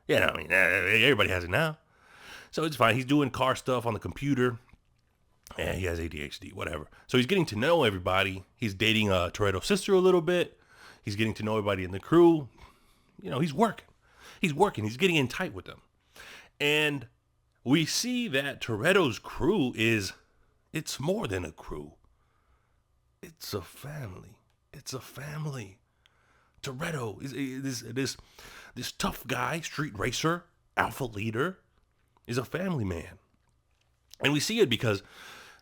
everybody has it now. So it's fine. He's doing car stuff on the computer. And he has ADHD, whatever. So he's getting to know everybody. He's dating Toretto's sister a little bit. He's getting to know everybody in the crew. He's working. He's getting in tight with them. And we see that Toretto's crew it's more than a crew. It's a family. Toretto is this tough guy, street racer, alpha leader, is a family man. And we see it because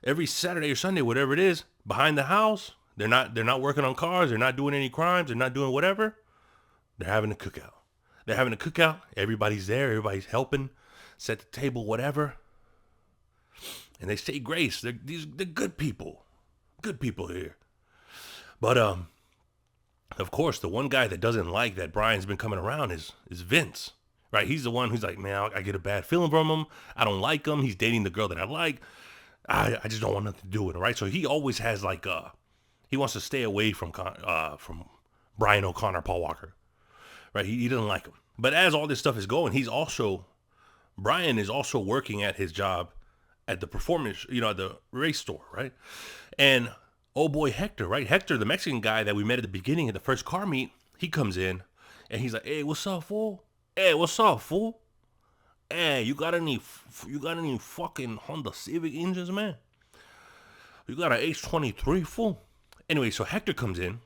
every Saturday or Sunday, whatever it is, behind the house, they're not working on cars, they're not doing any crimes, they're not doing whatever. They're having a cookout. Everybody's there, everybody's helping, set the table, whatever. And they say grace. They're good people. Good people here. But of course, the one guy that doesn't like that Brian's been coming around is Vince. Right? He's the one who's like, man, I get a bad feeling from him. I don't like him. He's dating the girl that I like. I just don't want nothing to do with him, right? So he always has like he wants to stay away from Brian O'Connor, Paul Walker, right? He doesn't like him. But as all this stuff is going, Brian is also working at his job at the performance, at the race store, right? And oh boy, Hector, right? Hector, the Mexican guy that we met at the beginning of the first car meet, he comes in and he's like, "Hey, what's up, fool? Hey, what's up, fool? Hey, you got any fucking Honda Civic engines, man? You got an H23, fool?" Anyway, so Hector comes in.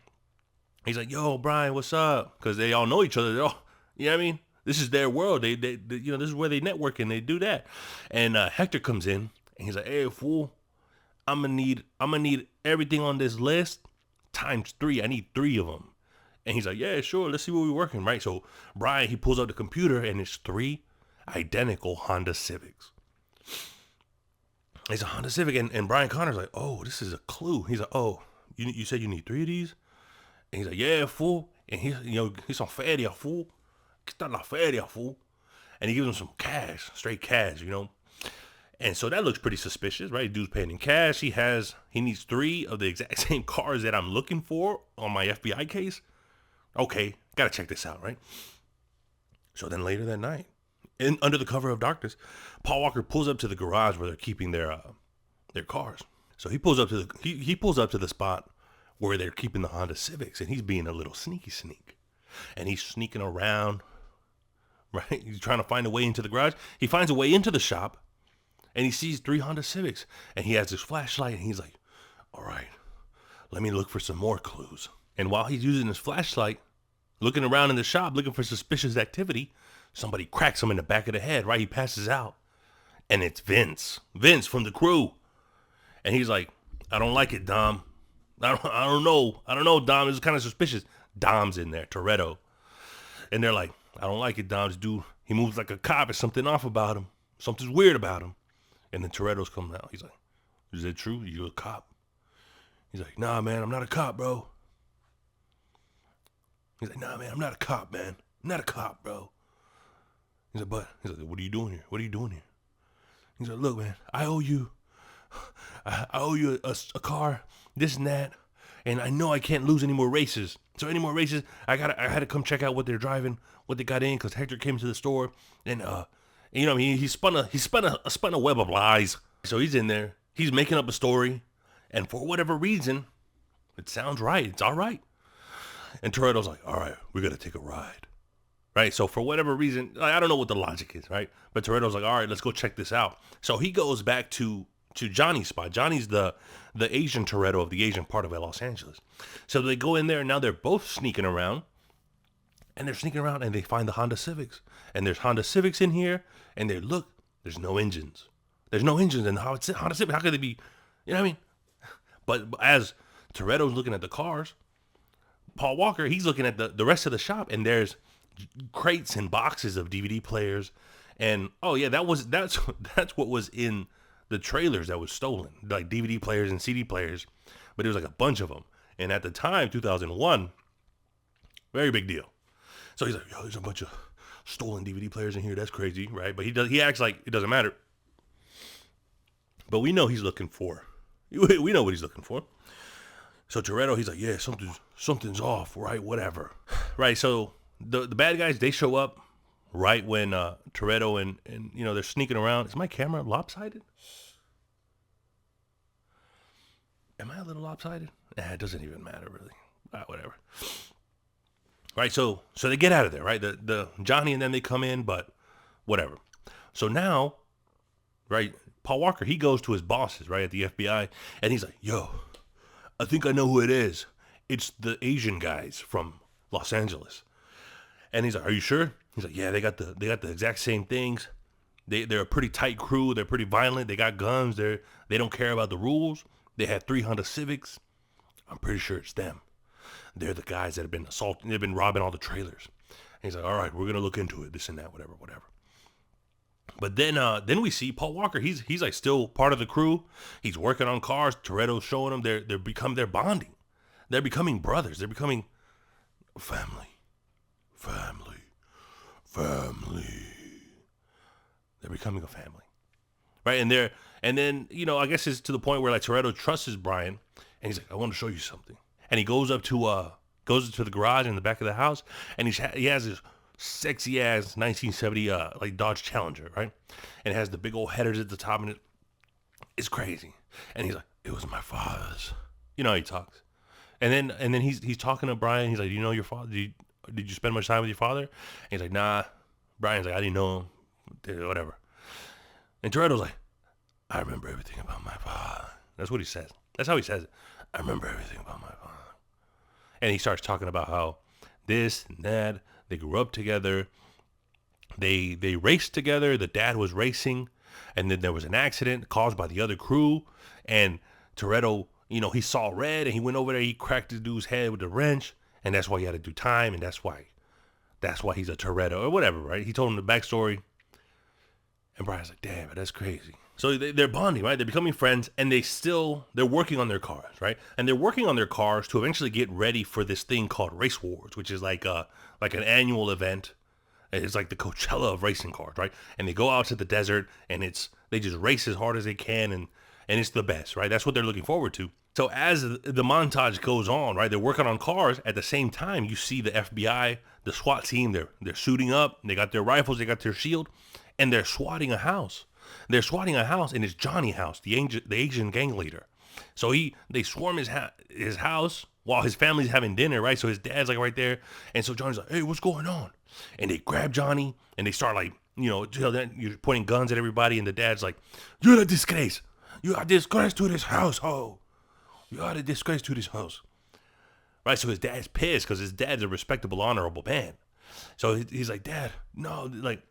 He's like, "Yo, Brian, what's up?" Because they all know each other. They're all, you know what I mean? This is their world. They this is where they network and they do that. And Hector comes in and he's like, "Hey, fool, I'm gonna need everything on this list times 3. I need 3 of them." And he's like, "Yeah, sure. Let's see what we're working." Right. So Brian, he pulls out the computer and it's 3 identical Honda Civics. It's a Honda Civic, and Brian Connor's like, "Oh, this is a clue." He's like, "Oh, you said you need 3 of these?" And he's like, "Yeah, fool." And he's on feria, fool. Está la feria, fool. And he gives him some cash, straight cash, And so that looks pretty suspicious, right? Dude's paying in cash. He needs 3 of the exact same cars that I'm looking for on my FBI case. Okay, gotta check this out, right? So then later that night, under the cover of darkness, Paul Walker pulls up to the garage where they're keeping their cars. So he pulls up to the spot where they're keeping the Honda Civics, and he's being a little sneak. And he's sneaking around, right? He's trying to find a way into the garage. He finds a way into the shop, and he sees 3 Honda Civics, and he has his flashlight, and he's like, "All right, let me look for some more clues." And while he's using his flashlight, looking around in the shop, looking for suspicious activity, somebody cracks him in the back of the head, right? He passes out, and it's Vince from the crew. And he's like, "I don't like it, Dom. I don't know, Dom. This is kind of suspicious." Dom's in there, Toretto. And they're like, "I don't like it, Dom. This dude, he moves like a cop. There's something off about him. Something's weird about him." And then Toretto's coming out. He's like, "Is that true? You a cop?" He's like, "Nah, man, I'm not a cop, bro." He's like, "Nah, man, I'm not a cop, man. I'm not a cop, bro." He's like, "What are you doing here? What are you doing here?" He's like, "Look, man, I owe you a car, this and that, and I know I can't lose any more races. So any more races, I had to come check out what they're driving, what they got in, because Hector came to the store, and he spun a web of lies. So he's in there, he's making up a story, and for whatever reason, it sounds right. It's all right." And Toretto's like, "All right, we got to take a ride." Right, so for whatever reason, I don't know what the logic is, right? But Toretto's like, "All right, let's go check this out." So he goes back to Johnny's spot. Johnny's the Asian Toretto of the Asian part of Los Angeles. So they go in there, and now they're both sneaking around. And they're sneaking around, and they find the Honda Civics. And there's Honda Civics in here, and there's no engines. There's no engines in the Honda Civic. How could they be, you know what I mean? But as Toretto's looking at the cars, Paul Walker, he's looking at the rest of the shop, and there's crates and boxes of DVD players. And oh yeah, that's what was in the trailers that was stolen, like DVD players and CD players, but it was like a bunch of them. And at the time, 2001, very big deal. So he's like, "Yo, there's a bunch of stolen DVD players in here. That's crazy, right?" But he acts like it doesn't matter. But we know he's looking for. We know what he's looking for. So Toretto, he's like, "Yeah, something's off, right? Whatever." Right. So the bad guys, they show up right when Toretto and they're sneaking around. Is my camera lopsided? Am I a little lopsided? It doesn't even matter really. Whatever. Right, so they get out of there, right? The Johnny and them, they come in, but whatever. So now, right, Paul Walker, he goes to his bosses, right, at the FBI, and he's like, "Yo, I think I know who it is. It's the Asian guys from Los Angeles." And he's like, "Are you sure?" He's like, "Yeah, they got the exact same things. They're a pretty tight crew. They're pretty violent. They got guns. They don't care about the rules. They had 3 Honda Civics. I'm pretty sure it's them. They're the guys that have been assaulting. They've been robbing all the trailers." And he's like, "All right, we're gonna look into it. This and that, whatever." But then we see Paul Walker. He's like still part of the crew. He's working on cars. Toretto's showing them. They're bonding. They're becoming brothers. They're becoming family. They're becoming a family. right? And then I guess it's to the point where like Toretto trusts Brian, and he's like, I want to show you something, and he goes up to the garage in the back of the house, and he has this sexy ass 1970 like Dodge Challenger, right? And it has the big old headers at the top, and it's crazy. And he's like, it was my father's. You know how he talks. And then he's talking to Brian. He's like, you know your father? Did you spend much time with your father? And he's like, nah. Brian's like, I didn't know him. Whatever. And Toretto's like, I remember everything about my father. That's what he says. That's how he says it. I remember everything about my father. And he starts talking about how this and that, they grew up together. They raced together. The dad was racing. And then there was an accident caused by the other crew. And Toretto, he saw red and he went over there. He cracked the dude's head with a wrench. And that's why he had to do time. And that's why he's a Toretto or whatever, right? He told him the backstory. And Brian's like, damn, that's crazy. So they're bonding, right? They're becoming friends, and they're working on their cars, right? And they're working on their cars to eventually get ready for this thing called Race Wars, which is like an annual event. It's like the Coachella of racing cars, right? And they go out to the desert, and they just race as hard as they can, and it's the best, right? That's what they're looking forward to. So as the montage goes on, right, they're working on cars. At the same time, you see the FBI, the SWAT team, they're suiting up. They got their rifles, they got their shield, and they're swatting a house. They're swatting a house, and it's Johnny House, the Asian gang leader. So they swarm his house while his family's having dinner, right? So his dad's like right there, and so Johnny's like, hey, what's going on? And they grab Johnny, and they start like, you're pointing guns at everybody, and the dad's like, you're a disgrace. You are a disgrace to this household. You are a disgrace to this house. Right, so his dad's pissed because his dad's a respectable, honorable man. So he's like, Dad, no, like,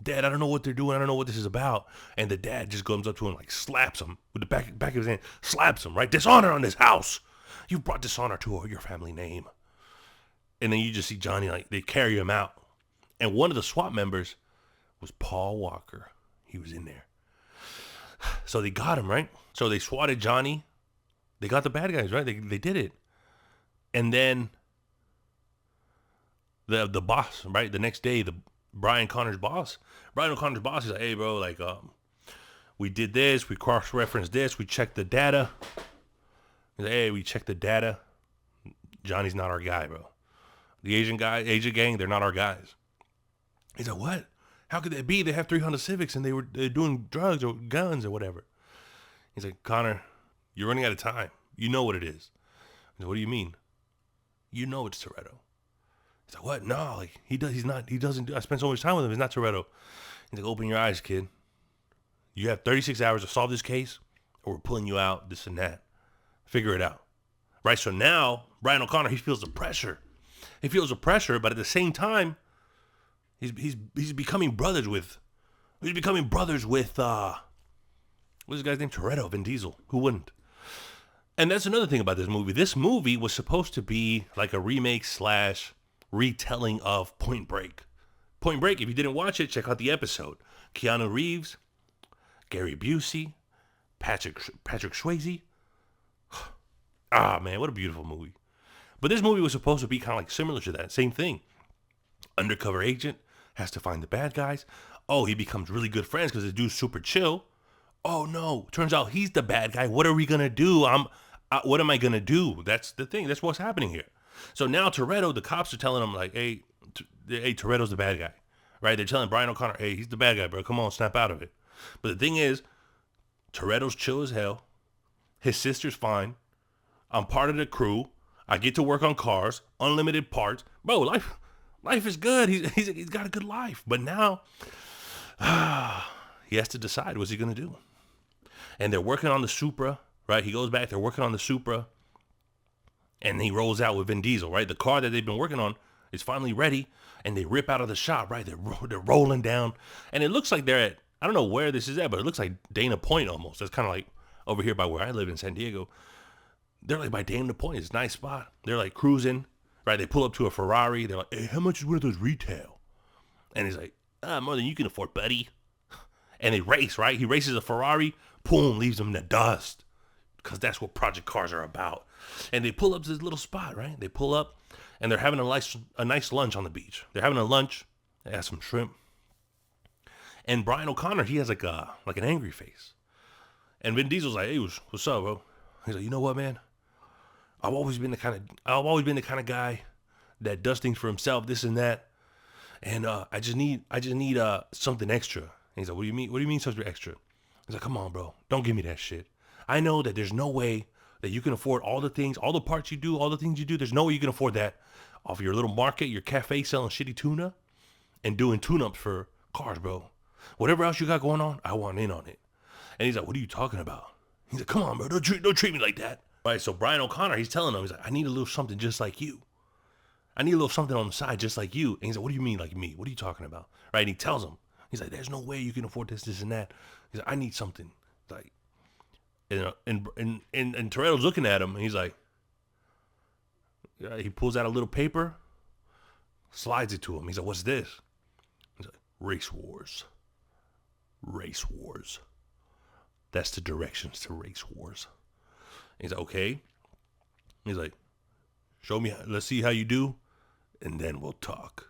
Dad, I don't know what they're doing. I don't know what this is about. And the dad just comes up to him, like, slaps him with the back of his hand, slaps him, right? Dishonor on this house. You've brought dishonor to your family name. And then you just see Johnny, like, they carry him out. And one of the SWAT members was Paul Walker. He was in there. So they got him, right? So they swatted Johnny. They got the bad guys, right? They did it. And then the boss, right? The next day, Brian O'Connor's boss, he's like, hey, bro, like, we did this. We cross-referenced this. We checked the data. He's like, hey, we checked the data. Johnny's not our guy, bro. The Asian gang, they're not our guys. He's like, what? How could that be? They have 300 Civics and they're doing drugs or guns or whatever. He's like, Connor, you're running out of time. You know what it is. He's like, what do you mean? You know it's Toretto. He's like, what? No, like he doesn't. I spent so much time with him. It's not Toretto. He's like, open your eyes, kid. You have 36 hours to solve this case, or we're pulling you out, this and that. Figure it out. Right? So now, Brian O'Connor, he feels the pressure. He feels the pressure, but at the same time, he's becoming brothers with what's his guy's name? Toretto, Vin Diesel. Who wouldn't? And that's another thing about this movie. This movie was supposed to be like a remake / retelling of Point Break. Point Break, if you didn't watch it, check out the episode. Keanu Reeves, Gary Busey, Patrick Swayze. Ah, man, what a beautiful movie. But this movie was supposed to be kind of like similar to that. Same thing. Undercover agent has to find the bad guys. Oh, he becomes really good friends because the dude's super chill. Oh, no. Turns out he's the bad guy. What are we going to do? What am I going to do? That's the thing. That's what's happening here. So now Toretto, the cops are telling him like, hey, Toretto's the bad guy. Right? They're telling Brian O'Connor, hey, he's the bad guy, bro. Come on, snap out of it. But the thing is, Toretto's chill as hell. His sister's fine. I'm part of the crew. I get to work on cars, unlimited parts. Bro, life is good. He's got a good life. But now, he has to decide what's he going to do. And they're working on the Supra, right? He goes back, they're working on the Supra. And he rolls out with Vin Diesel, right? The car that they've been working on is finally ready. And they rip out of the shop, right? They're rolling down. And it looks like they're at, I don't know where this is at, but it looks like Dana Point almost. That's kind of like over here by where I live in San Diego. They're like by Dana Point. It's a nice spot. They're like cruising, right? They pull up to a Ferrari. They're like, hey, how much is one of those retail? And he's like, more than you can afford, buddy. And they race, right? He races a Ferrari, boom, leaves them in the dust. Because that's what project cars are about. And they pull up to this little spot, right? They pull up, and they're having a nice lunch on the beach. They're having a lunch. They have some shrimp. And Brian O'Connor, he has like an angry face. And Vin Diesel's like, hey, what's up, bro? He's like, you know what, man? I've always been the kind of guy that does things for himself, this and that. And I just need something extra. And he's like, what do you mean? What do you mean something extra? He's like, come on, bro. Don't give me that shit. I know that there's no way that you can afford all the things, all the parts you do, all the things you do. There's no way you can afford that off of your little market, your cafe selling shitty tuna and doing tune-ups for cars, bro. Whatever else you got going on, I want in on it. And he's like, what are you talking about? He's like, come on, bro. Don't treat me like that. Right, so Brian O'Connor, he's telling him, he's like, I need a little something just like you. I need a little something on the side just like you. And he's like, what do you mean like me? What are you talking about? Right, and he tells him, he's like, there's no way you can afford this, and that. He's like, I need something. Like, and Toretto's looking at him, and he's like, he pulls out a little paper, slides it to him. He's like, what's this? He's like, Race Wars. Race Wars. That's the directions to Race Wars. He's like, okay. He's like, show me, let's see how you do, and then we'll talk.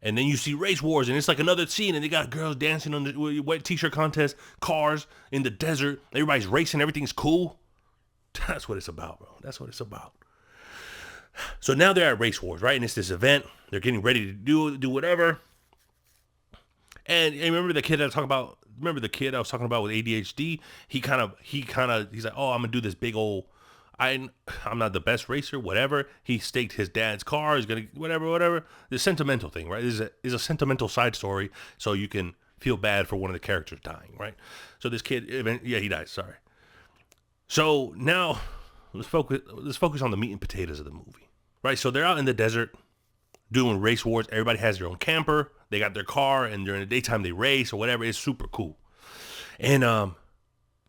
And then you see Race Wars, and it's like another scene, and they got girls dancing on the wet t-shirt contest, cars in the desert, everybody's racing, everything's cool. That's what it's about, bro. That's what it's about. So now they're at Race Wars, right? And it's this event. They're getting ready to do whatever. And remember the kid I was talking about? Remember the kid I was talking about with ADHD? He's like, oh, I'm gonna do this big old. I'm not the best racer, whatever. He staked his dad's car. He's gonna whatever. The sentimental thing, right? This is a sentimental side story, so you can feel bad for one of the characters dying, right? So this kid, he dies. Sorry. So now let's focus on the meat and potatoes of the movie, right? So they're out in the desert doing Race Wars. Everybody has their own camper. They got their car, and during the daytime they race or whatever. It's super cool. And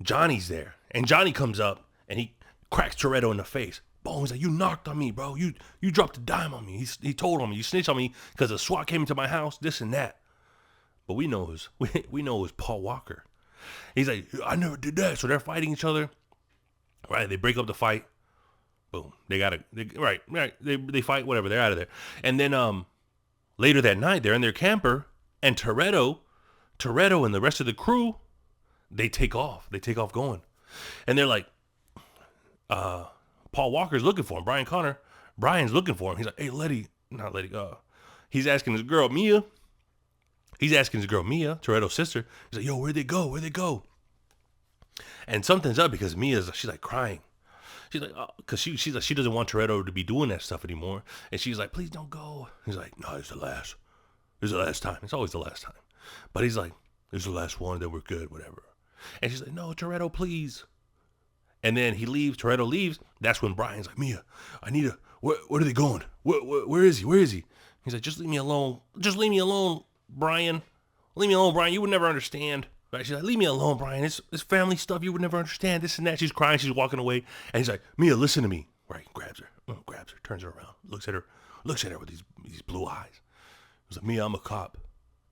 Johnny's there, and Johnny comes up and he cracks Toretto in the face. Boom! He's like, "You knocked on me, bro. You dropped a dime on me." He told on me. You snitched on me because a SWAT came into my house. This and that. But we know it was Paul Walker. He's like, "I never did that." So they're fighting each other. Right? They break up the fight. Boom! They fight. Whatever. They're out of there. And then later that night, they're in their camper, and Toretto and the rest of the crew, they take off. They take off going, and they're like, Paul Walker's looking for him. Brian's looking for him. He's like, hey, he's asking his girl, Mia. Toretto's sister. He's like, yo, where'd they go? And something's up because she's like crying. She's like, oh, because she's like, she doesn't want Toretto to be doing that stuff anymore. And she's like, please don't go. He's like, no, it's the last time. It's always the last time. But he's like, it's the last one, then we're good, whatever. And she's like, no, Toretto, please. And then he leaves. Toretto leaves. That's when Brian's like, Mia, I need a. Where are they going? Where is he? He's like, just leave me alone. Brian. Leave me alone, Brian. You would never understand. Right? She's like, leave me alone, Brian. It's family stuff. You would never understand. This and that. She's crying. She's walking away. And he's like, Mia, listen to me. Right? Grabs her, turns her around, looks at her with these blue eyes. He's like, Mia, I'm a cop.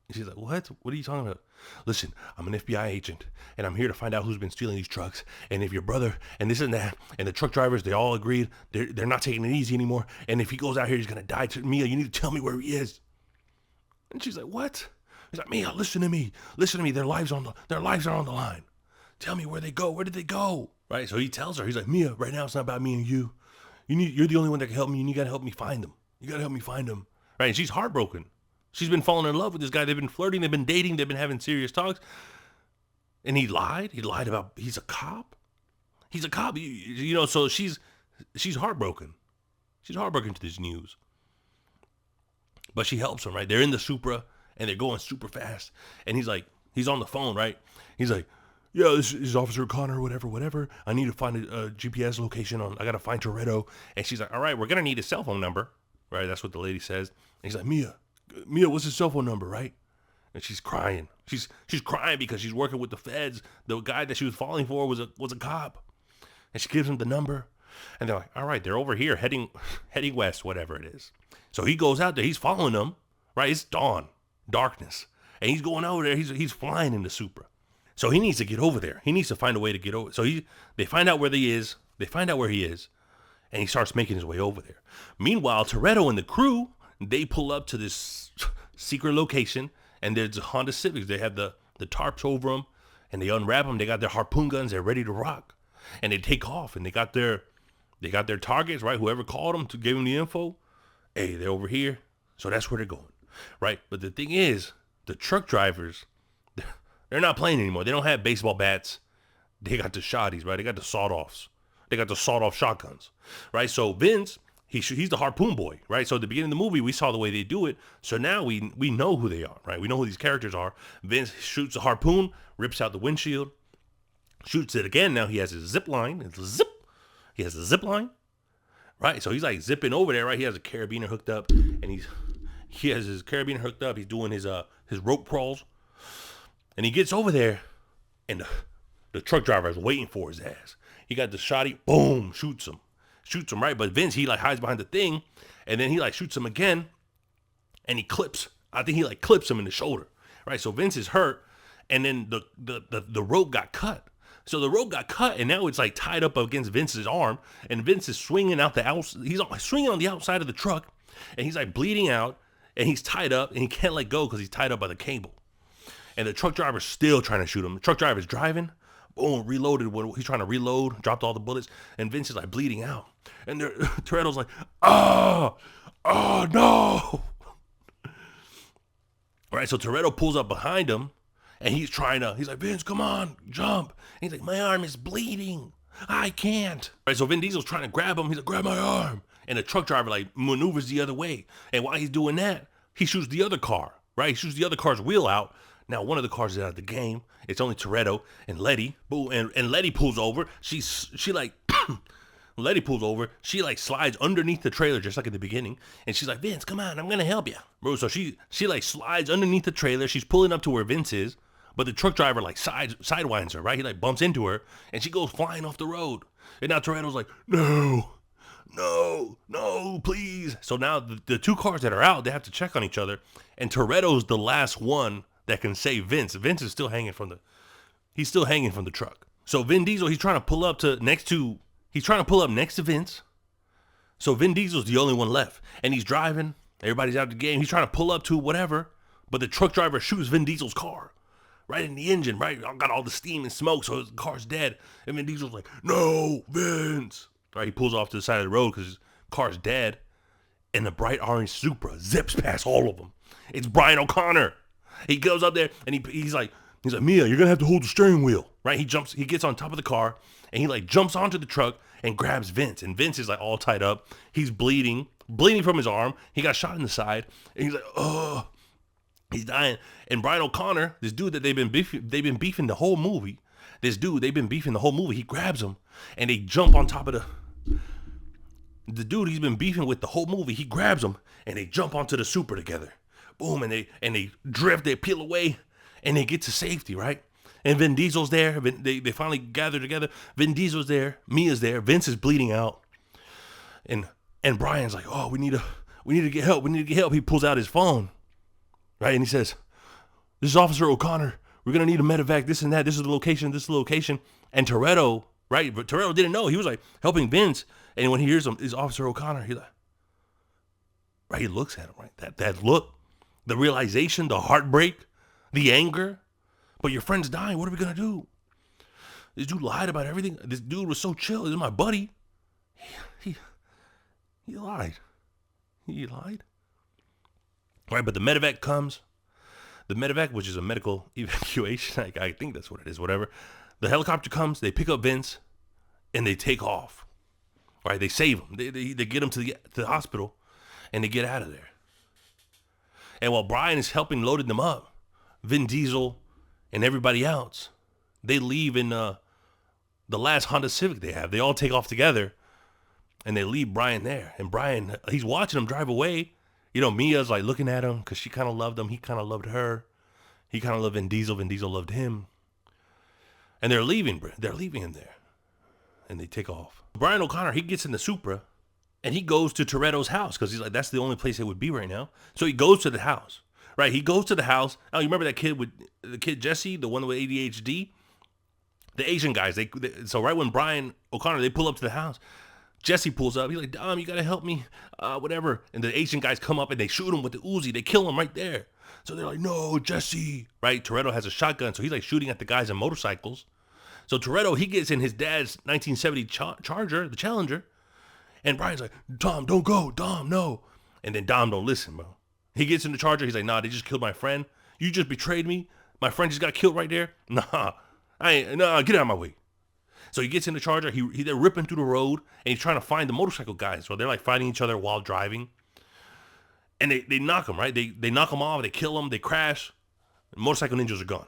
And she's like, what? What are you talking about? Listen, I'm an FBI agent, and I'm here to find out who's been stealing these trucks. And if your brother and this and that, and the truck drivers, they all agreed they're not taking it easy anymore. And if he goes out here, he's gonna die. Mia, you need to tell me where he is. And she's like, what? He's like, Mia, listen to me. Their lives are on the line. Tell me where they go. Where did they go? Right. So he tells her. He's like, Mia, right now it's not about me and you. You're the only one that can help me, and you gotta help me find them. Right. And she's heartbroken. She's been falling in love with this guy. They've been flirting. They've been dating. They've been having serious talks. And he lied. He lied about he's a cop. So she's heartbroken. She's heartbroken to this news. But she helps him, right? They're in the Supra, and they're going super fast. And he's on the phone, right? He's like, yeah, this is Officer Connor, whatever. I need to find a GPS location I got to find Toretto. And she's like, all right, we're going to need his cell phone number. Right? That's what the lady says. And he's like, Mia, what's his cell phone number, right? And she's crying. She's crying because she's working with the feds. The guy that she was falling for was a cop. And she gives him the number. And they're like, all right, they're over here heading west, whatever it is. So he goes out there. He's following them, right? It's dawn, darkness. And he's going over there. He's flying in the Supra. So he needs to get over there. He needs to find a way to get over. So they find out where he is. And he starts making his way over there. Meanwhile, Toretto and the crew, they pull up to this secret location, And there's Honda Civics. They have the tarps over them, and they unwrap them. They got their harpoon guns. They're ready to rock, and they take off. And they got their targets, right? Whoever called them to give them the info, hey, they're over here. So that's where they're going, right? But the thing is, the truck drivers, they're not playing anymore. They don't have baseball bats. They got the shotties, right? They got the sawed-offs. They got the sawed-off shotguns, right? So Vince, he's the harpoon boy, right? So at the beginning of the movie, we saw the way they do it. So now we know who they are, right? We know who these characters are. Vince shoots a harpoon, rips out the windshield, shoots it again. Now he has his zip line. It's zip. He has a zip line, right? So he's like zipping over there, right? He has a carabiner hooked up, and he has his carabiner hooked up. He's doing his rope crawls, and he gets over there, and the truck driver is waiting for his ass. He got the shotty, boom, shoots him, right? But Vince, he like hides behind the thing, and then he like shoots him again, and he clips. I think he like clips him in the shoulder, right? So Vince is hurt, and then the rope got cut. So the rope got cut, and now it's like tied up against Vince's arm, and Vince is swinging out he's swinging on the outside of the truck, and he's like bleeding out, and he's tied up, and he can't let go because he's tied up by the cable. And the truck driver's still trying to shoot him. The truck driver's driving, boom, reloaded. He's trying to reload, dropped all the bullets, and Vince is like bleeding out. And Toretto's like, oh no. Right, so Toretto pulls up behind him, and he's like, Vince, come on, jump. And he's like, my arm is bleeding. I can't. Right, so Vin Diesel's trying to grab him. He's like, grab my arm. And the truck driver like maneuvers the other way. And while he's doing that, he shoots the other car, right? He shoots the other car's wheel out. Now, one of the cars is out of the game. It's only Toretto and Letty. Boom, and Letty pulls over. Letty pulls over. She like slides underneath the trailer just like at the beginning. And she's like, Vince, come on, I'm going to help you. Bro, so she like slides underneath the trailer. She's pulling up to where Vince is. But the truck driver like sidewinds her, right? He like bumps into her. And she goes flying off the road. And now Toretto's like, no, please. So now the two cars that are out, they have to check on each other. And Toretto's the last one that can save Vince. Vince is still hanging from the truck. So Vin Diesel, he's trying to pull up next to Vince. So Vin Diesel's the only one left. And he's driving. Everybody's out of the game. He's trying to pull up to whatever. But the truck driver shoots Vin Diesel's car. Right in the engine, right? Got all the steam and smoke, so his car's dead. And Vin Diesel's like, no, Vince. Right, he pulls off to the side of the road because his car's dead. And the bright orange Supra zips past all of them. It's Brian O'Connor. He goes up there and he's like, Mia, you're gonna have to hold the steering wheel, right? He gets on top of the car and he like jumps onto the truck and grabs Vince. And Vince is like all tied up. He's bleeding from his arm. He got shot in the side. And he's like, oh, he's dying. And Brian O'Connor, this dude that they've been beefing the whole movie. He grabs him and they jump on top of the dude he's been beefing with the whole movie. He grabs him and they jump onto the Supra together. Boom, and they drift, they peel away, and they get to safety, right? And Vin Diesel's there. They finally gather together. Vin Diesel's there. Mia's there. Vince is bleeding out. And Brian's like, oh, we need to get help. He pulls out his phone, right? And he says, this is Officer O'Connor. We're going to need a medevac, this and that. This is the location. And Toretto, right? But Toretto didn't know. He was like helping Vince. And when he hears him, is Officer O'Connor, he like, right? He looks at him, right? That look. The realization, the heartbreak, the anger. But your friend's dying. What are we going to do? This dude lied about everything. This dude was so chill. This is my buddy. He lied. He lied. Right, but the medevac comes. The medevac, which is a medical evacuation. I think that's what it is, whatever. The helicopter comes. They pick up Vince. And they take off. Right, they save him. They get him to the hospital. And they get out of there. And while Brian is helping loading them up, Vin Diesel and everybody else, they leave in the last Honda Civic they have. They all take off together, and they leave Brian there. And Brian, he's watching them drive away. You know, Mia's like looking at him because she kind of loved him. He kind of loved her. He kind of loved Vin Diesel. Vin Diesel loved him. And they're leaving. They're leaving him there. And they take off. Brian O'Connor, he gets in the Supra. And he goes to Toretto's house because he's like, that's the only place it would be right now. So he goes to the house, right? He goes to the house. Oh, you remember that kid Jesse, the one with ADHD? The Asian guys. So right when Brian O'Connor, they pull up to the house, Jesse pulls up. He's like, you got to help me, whatever. And the Asian guys come up and they shoot him with the Uzi. They kill him right there. So they're like, no, Jesse, right? Toretto has a shotgun, so he's like shooting at the guys on motorcycles. So Toretto, he gets in his dad's 1970 Charger, the Challenger, and Brian's like, Dom, don't go, Dom, no. And then Dom don't listen, bro. He gets in the Charger, he's like, nah, they just killed my friend. You just betrayed me. My friend just got killed right there. Nah, get out of my way. So he gets in the Charger, they're ripping through the road, and he's trying to find the motorcycle guys. So they're like fighting each other while driving. And they knock him, right? They knock him off, they kill him, they crash. The motorcycle ninjas are gone.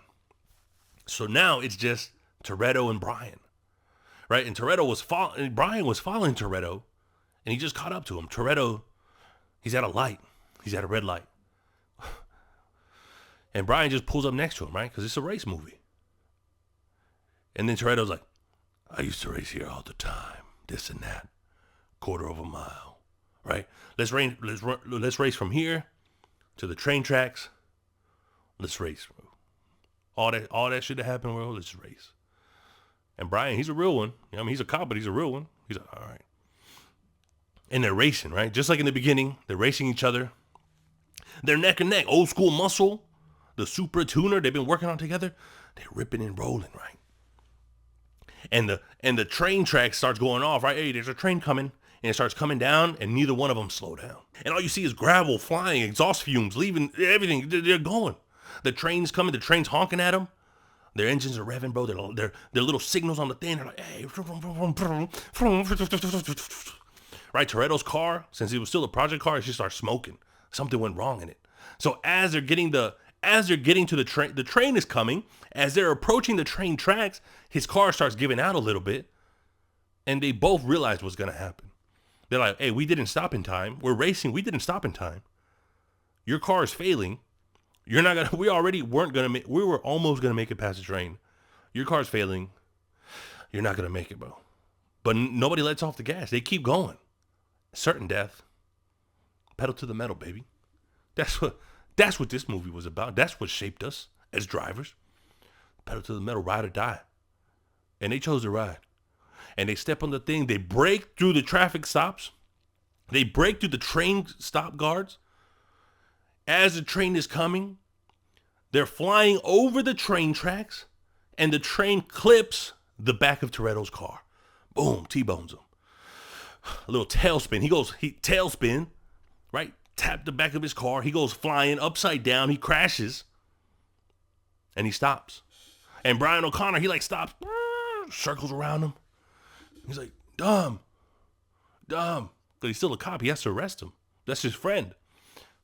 So now it's just Toretto and Brian, right? And Brian was following Toretto, and he just caught up to him. Toretto, he's at a light. He's at a red light. And Brian just pulls up next to him, right? Because it's a race movie. And then Toretto's like, I used to race here all the time, this and that, quarter of a mile, right? Let's race from here to the train tracks. Let's race, bro. All that shit that happened, bro. Let's race. And Brian, he's a real one. I mean, he's a cop, but he's a real one. He's like, all right. And they're racing, right? Just like in the beginning, they're racing each other. They're neck and neck. Old school muscle, the Supra tuner they've been working on together. They're ripping and rolling, right? And the train track starts going off, right? Hey, there's a train coming, and it starts coming down, and neither one of them slow down. And all you see is gravel flying, exhaust fumes, leaving everything. They're going. The train's coming. The train's honking at them. Their engines are revving, bro. Their little signals on the thing. They're like, hey. Right, Toretto's car, since it was still a project car, it just started smoking. Something went wrong in it. So as they're getting to the train is coming. As they're approaching the train tracks, his car starts giving out a little bit, and they both realize what's gonna happen. They're like, hey, we didn't stop in time. We're racing. We didn't stop in time. Your car is failing. We were almost gonna make it past the train. Your car's failing. You're not gonna make it, bro. But nobody lets off the gas. They keep going. Certain death. Pedal to the metal, baby. That's what this movie was about. That's what shaped us as drivers. Pedal to the metal, ride or die. And they chose to ride. And they step on the thing. They break through the traffic stops. They break through the train stop guards. As the train is coming, they're flying over the train tracks, and the train clips the back of Toretto's car. Boom, T-bones him. A little tailspin. He tailspin, right? Tap the back of his car. He goes flying upside down. He crashes, and he stops. And Brian O'Connor, he like stops, circles around him. He's like, Dom. But he's still a cop. He has to arrest him. That's his friend.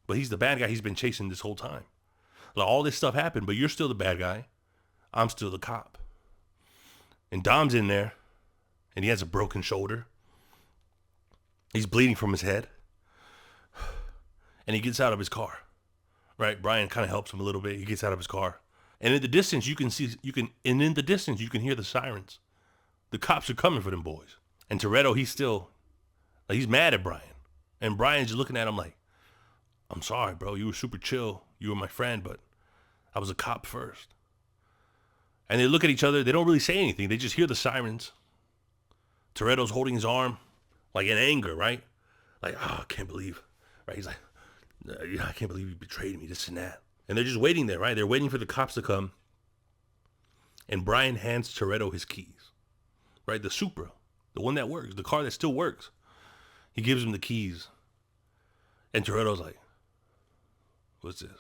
But he's the bad guy he's been chasing this whole time. Like, all this stuff happened, but you're still the bad guy. I'm still the cop. And Dom's in there, and he has a broken shoulder. He's bleeding from his head. And he gets out of his car. Right? Brian kind of helps him a little bit. He gets out of his car. And in the distance, you can hear the sirens. The cops are coming for them boys. And Toretto, he's mad at Brian. And Brian's just looking at him like, I'm sorry, bro. You were super chill. You were my friend, but I was a cop first. And they look at each other. They don't really say anything. They just hear the sirens. Toretto's holding his arm, like in anger, right? Like, I can't believe, right? He's like, I can't believe you betrayed me, this and that. And they're just waiting there, right? They're waiting for the cops to come. And Brian hands Toretto his keys, right? The Supra, the one that works, the car that still works. He gives him the keys. And Toretto's like, what's this?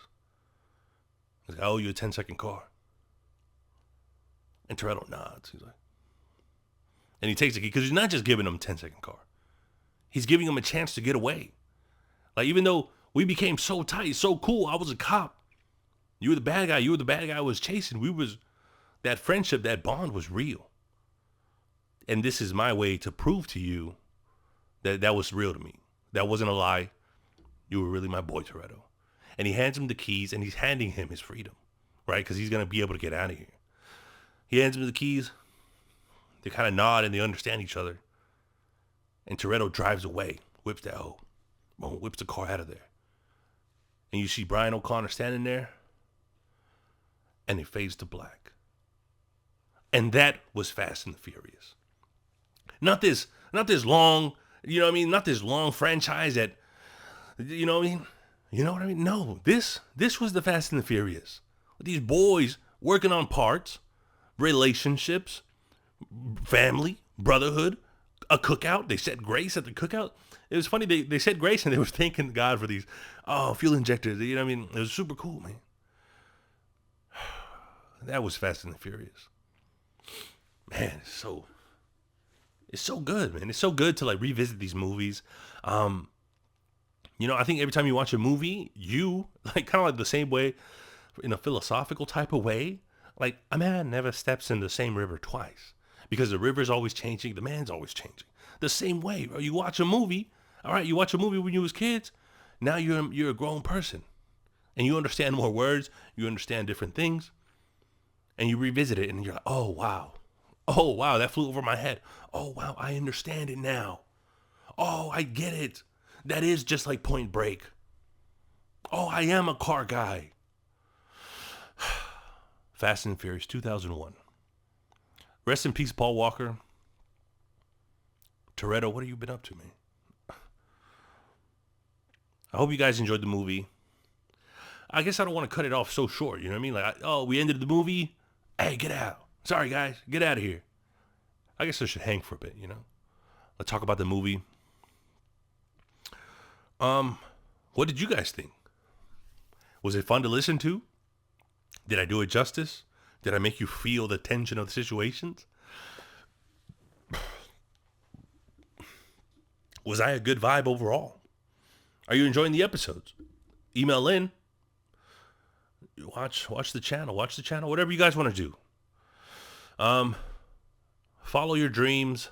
He's like, I owe you a 10-second car. And Toretto nods. He's like, and he takes the key, because he's not just giving him a 10-second car. He's giving him a chance to get away. Like, even though we became so tight, so cool, I was a cop. You were the bad guy. You were the bad guy I was chasing. That friendship, that bond was real. And this is my way to prove to you that that was real to me. That wasn't a lie. You were really my boy, Toretto. And he hands him the keys, and he's handing him his freedom, right? Because he's going to be able to get out of here. He hands him the keys. They kind of nod, and they understand each other. And Toretto drives away, whips the car out of there. And you see Brian O'Connor standing there, and it fades to black. And that was Fast and the Furious. Not this long, you know what I mean? Not this long franchise that, you know what I mean? You know what I mean? No, this was the Fast and the Furious. These boys working on parts, relationships, family, brotherhood, a cookout. They said grace at the cookout. It was funny. They said grace and they were thanking God for these fuel injectors. You know what I mean? It was super cool, man. That was Fast and the Furious. Man, it's so good, man. It's so good to like revisit these movies. I think every time you watch a movie, you like kind of like the same way, in a philosophical type of way. Like a man never steps in the same river twice because the river's always changing. The man's always changing. The same way, bro. You watch a movie. All right, you watch a movie when you was kids. Now you're a grown person, and you understand more words. You understand different things, and you revisit it, and you're like, oh wow, that flew over my head. Oh wow, I understand it now. Oh, I get it. That is just like Point Break. Oh, I am a car guy. Fast and Furious 2001. Rest in peace, Paul Walker. Toretto, what have you been up to, man? I hope you guys enjoyed the movie. I guess I don't want to cut it off so short, you know what I mean? Like, we ended the movie. Hey, get out. Sorry, guys. Get out of here. I guess I should hang for a bit, you know? Let's talk about the movie. What did you guys think? Was it fun to listen to? Did I do it justice? Did I make you feel the tension of the situations? Was I a good vibe overall? Are you enjoying the episodes? Email in. Watch the channel. Whatever you guys want to do. Follow your dreams.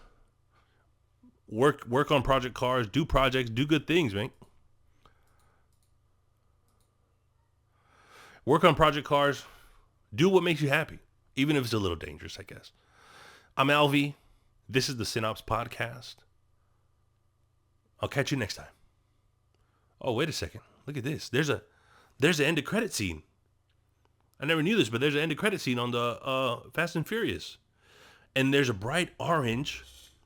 Work on Project Cars. Do projects. Do good things, man. Work on Project Cars. Do what makes you happy, even if it's a little dangerous, I guess. I'm Alvy. This is the Cine-Ops podcast. I'll catch you next time. Oh, wait a second. Look at this. There's an end of credit scene. I never knew this, but there's an end of credit scene on the Fast and Furious. And there's a bright orange.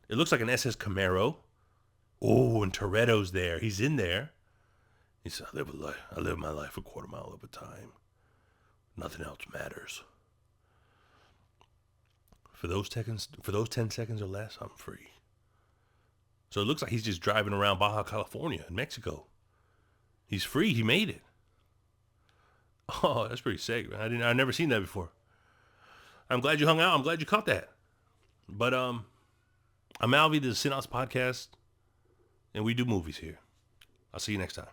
It looks like an SS Camaro. Oh, and Toretto's there. He's in there. He said, I live my life a quarter mile at a time. Nothing else matters. For those 10 seconds or less, I'm free. So it looks like he's just driving around Baja California in Mexico. He's free. He made it. Oh, that's pretty sick, man. I've never seen that before. I'm glad you hung out. I'm glad you caught that. But I'm Alvy, the Cine-Ops podcast, and we do movies here. I'll see you next time.